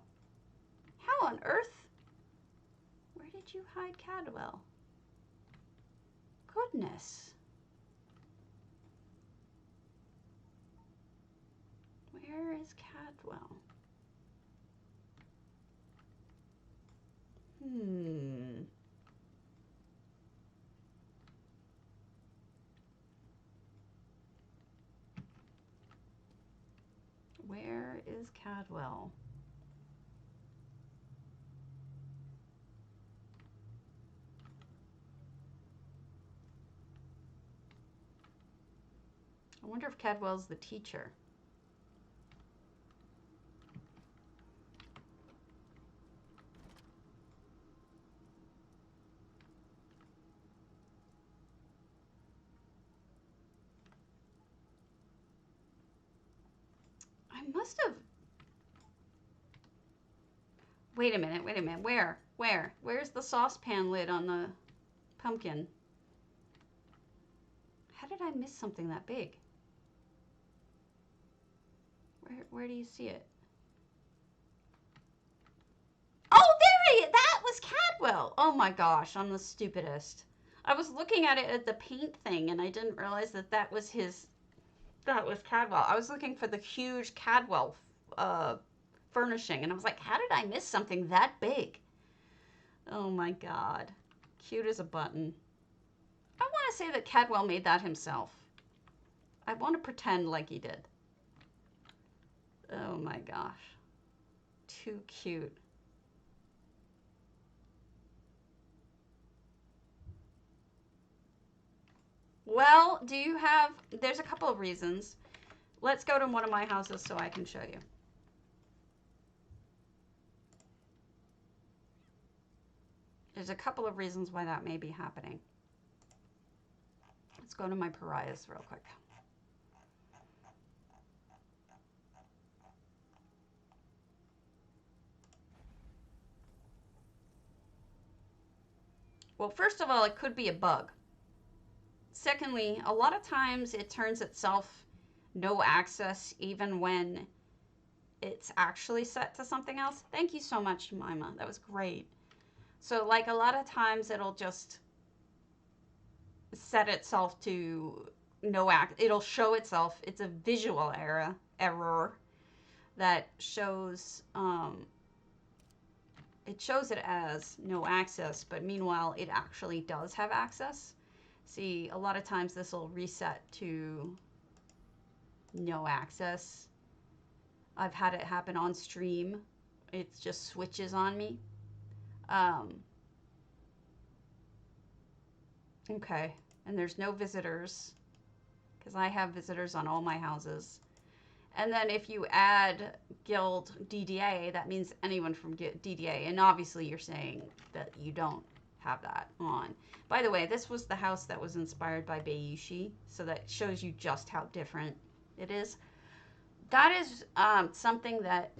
How on earth? Where did you hide Cadwell? Goodness. Where is Cadwell? Where is Cadwell? I wonder if Cadwell's the teacher. I must have... Wait a minute, wait a minute. Where? Where? Where's the saucepan lid on the pumpkin? How did I miss something that big? Where do you see it? Oh, there he is! That was Cadwell! Oh my gosh, I'm the stupidest. I was looking at it at the paint thing and I didn't realize that that was his. That was Cadwell. I was looking for the huge Cadwell furnishing and I was like, how did I miss something that big? Oh my god. Cute as a button. I want to say that Cadwell made that himself. I want to pretend like he did. Oh my gosh. Too cute. Well, do you have... There's a couple of reasons. Let's go to one of my houses so I can show you. There's a couple of reasons why that may be happening. Let's go to my pariahs real quick. Well, first of all, it could be a bug. Secondly, a lot of times it turns itself no access even when it's actually set to something else. Thank you so much, Jemima. That was great. So like a lot of times it'll just set itself to no act. It'll show itself. It's a visual error that shows it shows it as no access, but meanwhile it actually does have access. See, a lot of times this will reset to no access. I've had it happen on stream. It just switches on me. Okay, and there's no visitors because I have visitors on all my houses. And then if you add guild DDA, that means anyone from DDA. And obviously you're saying that you don't have that on. By the way, this was the house that was inspired by Bayushi, so that shows you just how different it is. That is something that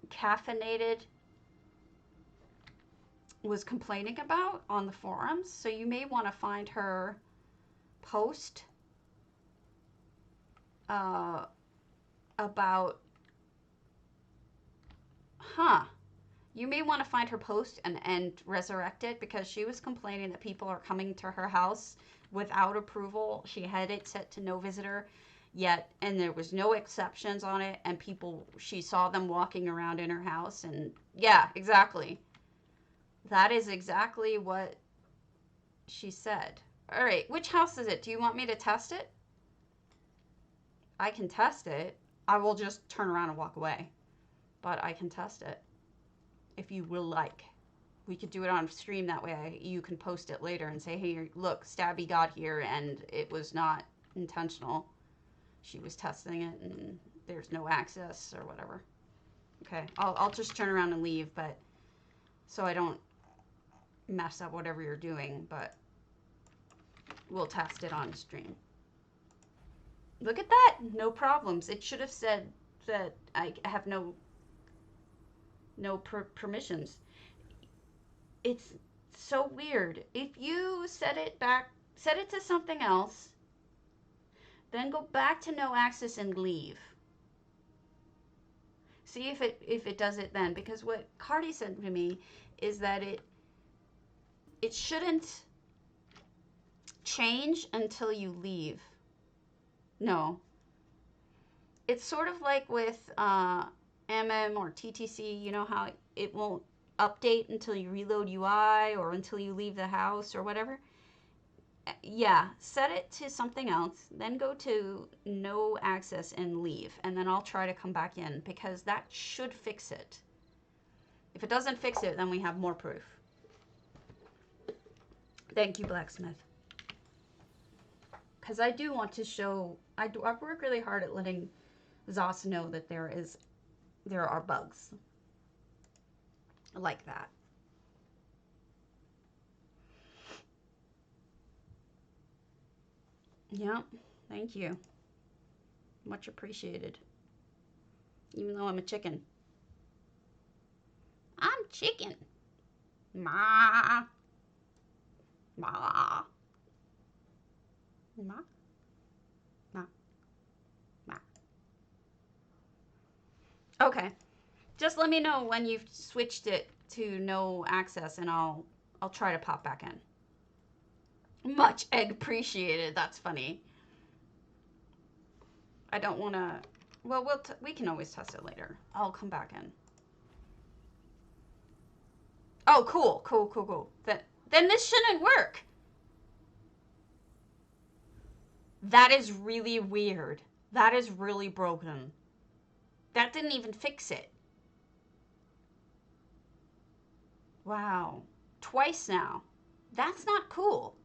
Caffeinated was complaining about on the forums, so you may want to find her post about, you may want to find her post and resurrect it, because she was complaining that people are coming to her house without approval. She had it set to no visitor yet, and there was no exceptions on it, and people, she saw them walking around in her house, and yeah, exactly. That is exactly what she said. All right, which house is it? Do you want me to test it? I can test it. I will just turn around and walk away. But I can test it if you will like. We could do it on stream, that way you can post it later and say, hey, look, Stabby got here and it was not intentional. She was testing it and there's no access or whatever. Okay, I'll just turn around and leave, but so I don't mess up whatever you're doing, but we'll test it on stream. Look at that, no problems. It should have said that I have no permissions. It's so weird. If you set it to something else, then go back to no access and leave. See if it does it then, because what Cardi said to me is that it shouldn't change until you leave. No. It's sort of like with MM or TTC, you know how it won't update until you reload UI or until you leave the house or whatever? Yeah, set it to something else, then go to no access and leave, and then I'll try to come back in, because that should fix it. If it doesn't fix it, then we have more proof. Thank you, Blacksmith. Because I do want to show, I work really hard at letting Zos know that there are bugs like that. Yeah, thank you. Much appreciated. Even though I'm a chicken. I'm chicken. Ma. Ma. Ma. Ma. Ma. Okay. Just let me know when you've switched it to no access and I'll try to pop back in. Much appreciated. That's funny. I don't want to. Well, we can always test it later. I'll come back in. Oh, cool, cool, cool, cool. Then this shouldn't work. That is really weird. That is really broken. That didn't even fix it. Wow. Twice now. That's not cool.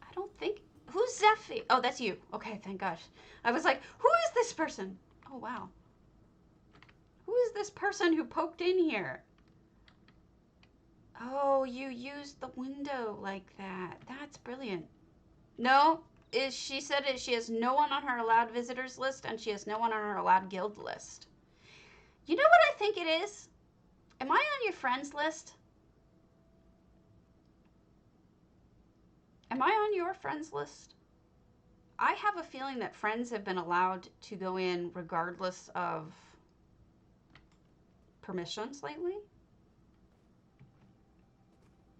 I don't think... Who's Zephy? Oh, that's you. Okay, thank gosh. I was like, who is this person? Oh, wow. Who is this person who poked in here? Oh, you used the window like that. That's brilliant. No, she said she has no one on her allowed visitors list and she has no one on her allowed guild list. You know what I think it is? Am I on your friends list? Am I on your friends list? I have a feeling that friends have been allowed to go in regardless of permissions lately.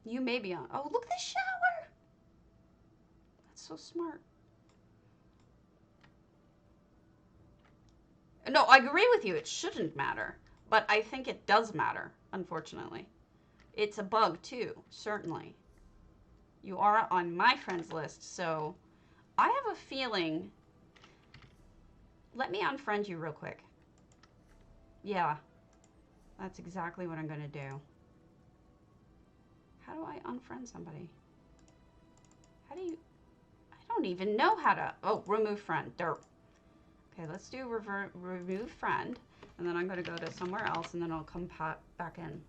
You may be on. Oh, look at the shower. That's so smart. No, I agree with you. It shouldn't matter. But I think it does matter, unfortunately. It's a bug, too, certainly. You are on my friends list, so I have a feeling... Let me unfriend you real quick. Yeah, that's exactly what I'm going to do. How do I unfriend somebody? How do you... I don't even know how to... Oh, remove friend. Derp. Okay, let's do remove friend. And then I'm going to go to somewhere else, and then I'll come back in.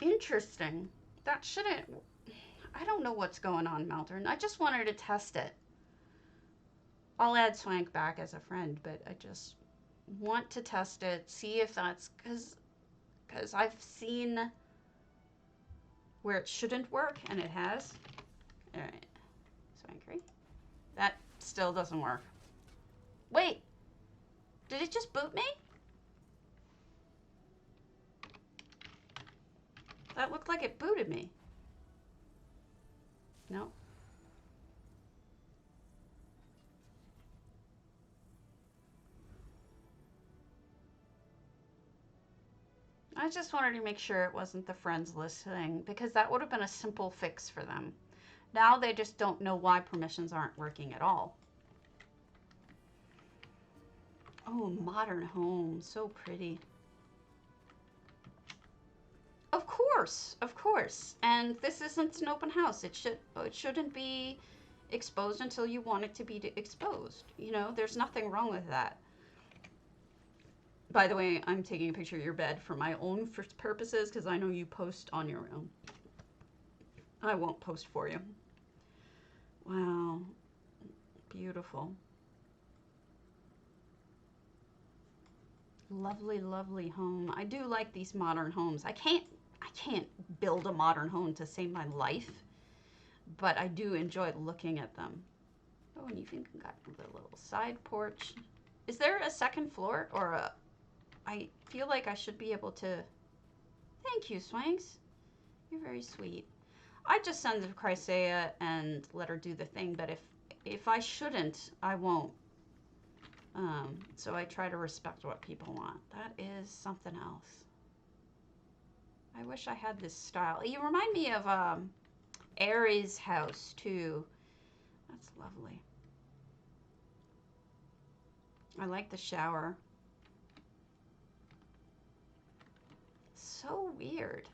Interesting. That shouldn't... I don't know what's going on, Meltern. I just wanted to test it. I'll add Swank back as a friend, but I just want to test it, see if that's... Because I've seen where it shouldn't work, and it has. All right. Swankery. That still doesn't work. Wait. Did it just boot me? That looked like it booted me. No. I just wanted to make sure it wasn't the friends list thing, because that would have been a simple fix for them. Now they just don't know why permissions aren't working at all. Oh, modern home. So pretty. Of course, of course. And this isn't an open house. It shouldn't be exposed until you want it to be exposed. You know, there's nothing wrong with that. By the way, I'm taking a picture of your bed for my own purposes because I know you post on your own. I won't post for you. Wow. Beautiful. Lovely, lovely home. I do like these modern homes. I can't build a modern home to save my life, but I do enjoy looking at them. Oh, and you've even got the little side porch. Is there a second floor or a... I feel like I should be able to... Thank you, Swanks. You're very sweet. I just send her to Chrysaea and let her do the thing, but if I shouldn't, I won't. So I try to respect what people want. That is something else. I wish I had this style. You remind me of Aries' house, too. That's lovely. I like the shower. So weird.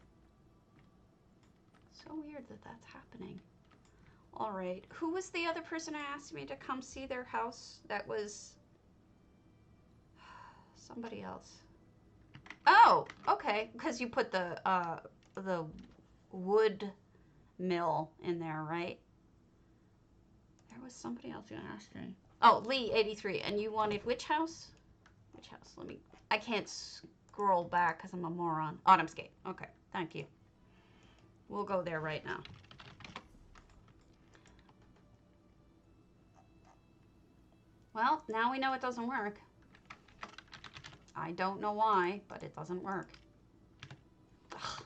So weird that that's happening. All right. Who was the other person who asked me to come see their house? That was somebody else. Oh, okay. Because you put the wood mill in there, right? There was somebody else who asked me. Oh, Lee 83. And you wanted which house? Which house? Let me. I can't scroll back because I'm a moron. Autumnscape. Okay. Thank you. We'll go there right now. Well, now we know it doesn't work. I don't know why, but it doesn't work. Ugh.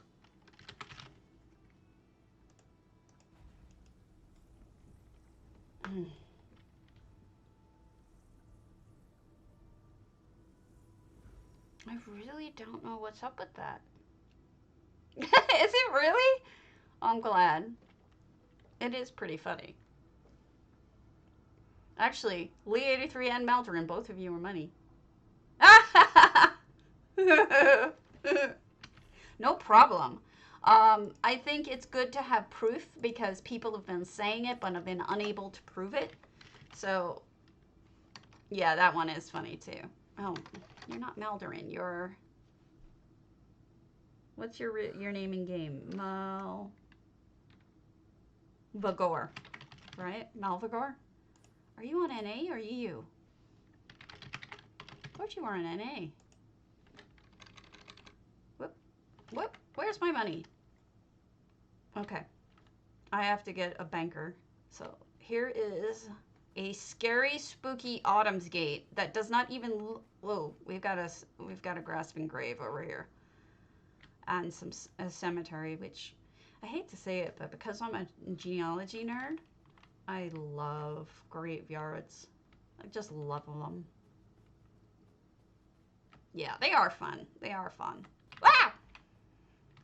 I really don't know what's up with that. Is it really? I'm glad. It is pretty funny. Actually, Lee 83 and Maldorin, both of you were money. No problem. I think it's good to have proof because people have been saying it but have been unable to prove it. So, yeah, that one is funny too. Oh, you're not Maldorin. You're... What's your name in game? Malvagor, right? Malvagor? Are you on NA or EU? I thought you were on NA. Whoop. Whoop. Where's my money? Okay. I have to get a banker. So here is a scary, spooky Autumn's Gate that does not even... Whoa, we've got a grasping grave over here. And a cemetery, which I hate to say it, but because I'm a genealogy nerd, I love graveyards. I just love them. Yeah, they are fun. They are fun. Wow!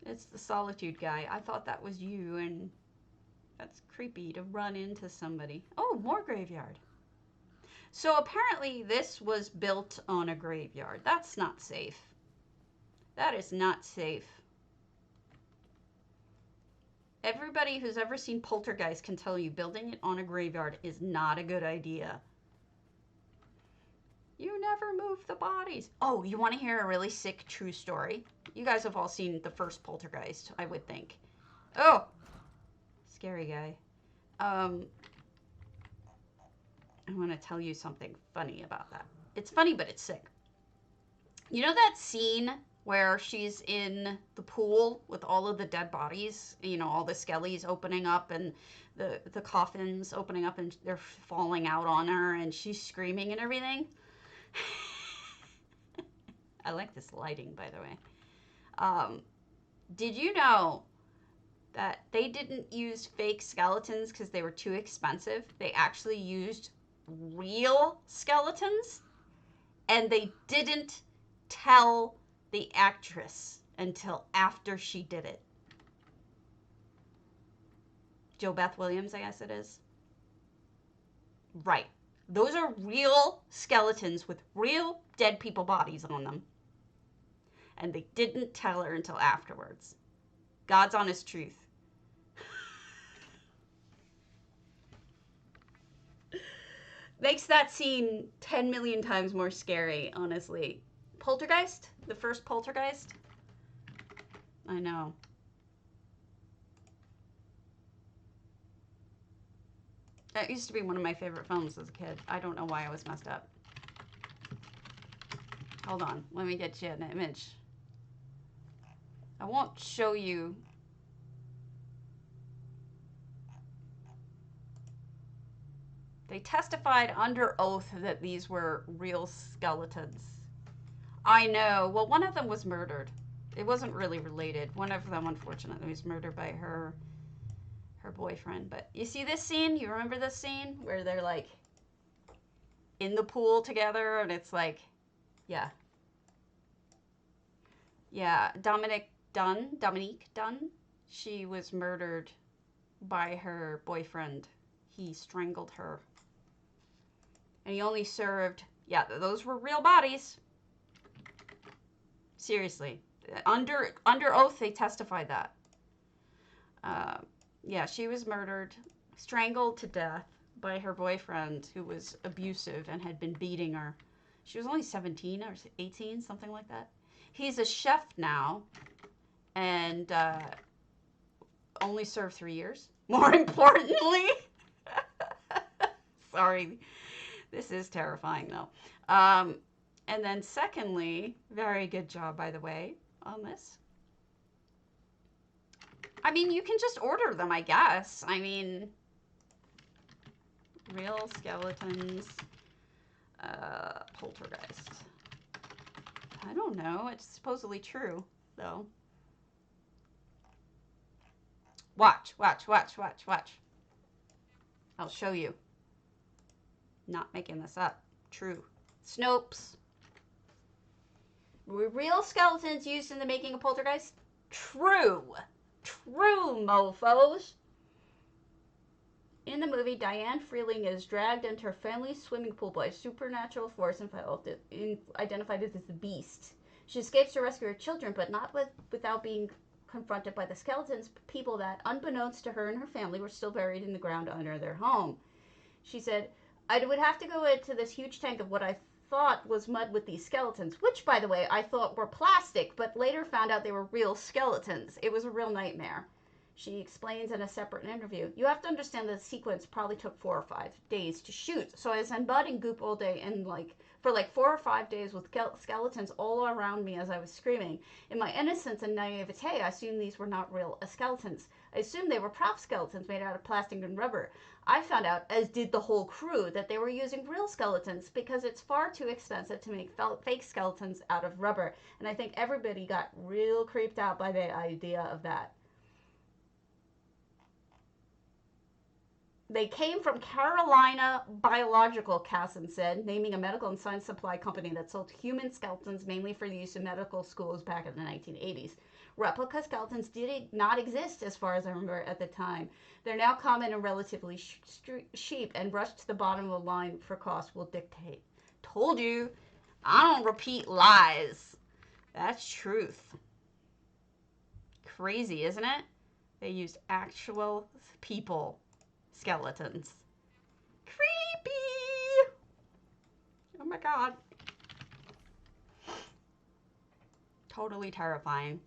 It's the Solitude guy. I thought that was you, and that's creepy to run into somebody. Oh, more graveyard. So apparently this was built on a graveyard. That's not safe. That is not safe. Everybody who's ever seen Poltergeist can tell you building it on a graveyard is not a good idea. You never move the bodies. Oh, you want to hear a really sick true story? You guys have all seen the first Poltergeist, I would think. Oh, scary guy. I want to tell you something funny about that. It's funny, but it's sick. You know that scene where she's in the pool with all of the dead bodies? You know, all the skellies opening up and the coffins opening up and they're falling out on her and she's screaming and everything? I like this lighting, by the way. Did you know that they didn't use fake skeletons because they were too expensive? They actually used real skeletons, and they didn't tell the actress until after she did it. Jo Beth Williams, I guess it is. Right. Those are real skeletons with real dead people bodies on them. And they didn't tell her until afterwards. God's honest truth. Makes that scene 10 million times more scary, honestly. Poltergeist? The first Poltergeist? I know. That used to be one of my favorite films as a kid. I don't know why I was messed up. Hold on. Let me get you an image. I won't show you. They testified under oath that these were real skeletons. I know. Well, one of them was murdered. It wasn't really related. One of them, unfortunately, was murdered by her boyfriend. But you see this scene? You remember this scene where they're like in the pool together and it's like, yeah. Yeah, Dominique Dunn, she was murdered by her boyfriend. He strangled her. And he only served, yeah, those were real bodies. Seriously. Under oath, they testified that. Yeah, she was murdered, strangled to death by her boyfriend who was abusive and had been beating her. She was only 17 or 18, something like that. He's a chef now and only served 3 years. More importantly, sorry, This is terrifying, though. And then secondly, very good job, by the way, on this. I mean, you can just order them, I guess. I mean, real skeletons, poltergeist. I don't know. It's supposedly true, though. Watch, watch, watch, watch, watch. I'll show you. Not making this up. True. Snopes. Were real skeletons used in the making of poltergeist? True. True, mofos. In the movie, Diane Freeling is dragged into her family's swimming pool by a supernatural force identified as the Beast. She escapes to rescue her children, but not without being confronted by the skeletons, people that, unbeknownst to her and her family, were still buried in the ground under their home. She said, I would have to go into this huge tank of what I thought was mud with these skeletons, which, by the way, I thought were plastic, but later found out they were real skeletons. It was a real nightmare. She explains in a separate interview, you have to understand that the sequence probably took 4 or 5 days to shoot. So I was in mud and goop all day and for 4 or 5 days with skeletons all around me as I was screaming. In my innocence and naivete, I assumed these were not real skeletons. I assumed they were prop skeletons made out of plastic and rubber. I found out, as did the whole crew, that they were using real skeletons because it's far too expensive to make fake skeletons out of rubber. And I think everybody got real creeped out by the idea of that. They came from Carolina Biological, Casson said, naming a medical and science supply company that sold human skeletons mainly for use in medical schools back in the 1980s. Replica skeletons did not exist, as far as I remember, at the time. They're now common and relatively cheap, and rush to the bottom of the line for cost will dictate. Told you, I don't repeat lies. That's truth. Crazy, isn't it? They used actual people. Skeletons. Creepy! Oh my god. Totally terrifying.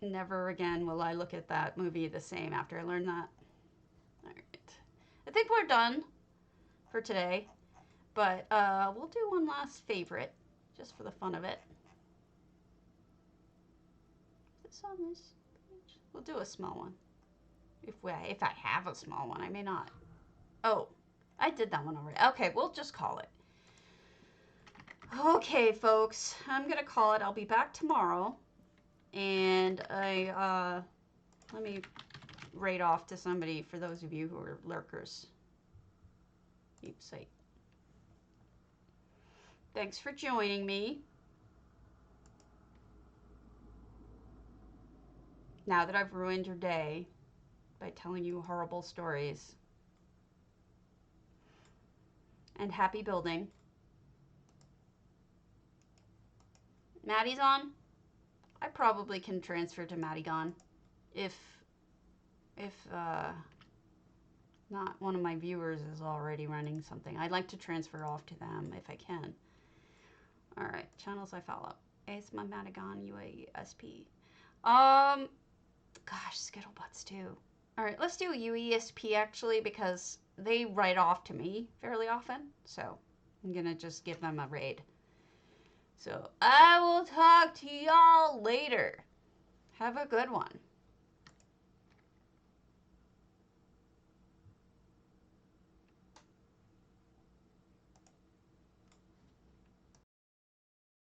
Never again will I look at that movie the same after I learned that. Alright. I think we're done for today. But we'll do one last favorite, just for the fun of it. Is this on this? We'll do a small one. If I have a small one, I may not. Oh, I did that one already. Okay, we'll just call it. Okay, folks, I'm gonna call it. I'll be back tomorrow, and let me raid off to somebody for those of you who are lurkers. Deep sight. Thanks for joining me. Now that I've ruined your day by telling you horrible stories. And happy building. Maddie's on? I probably can transfer to Maddie gone. If not one of my viewers is already running something. I'd like to transfer off to them if I can. Alright, channels I follow. It's my Madigan UASP. Gosh, Skittlebutts too. Alright, let's do UESP actually because they write off to me fairly often. So I'm gonna just give them a raid. So I will talk to y'all later. Have a good one.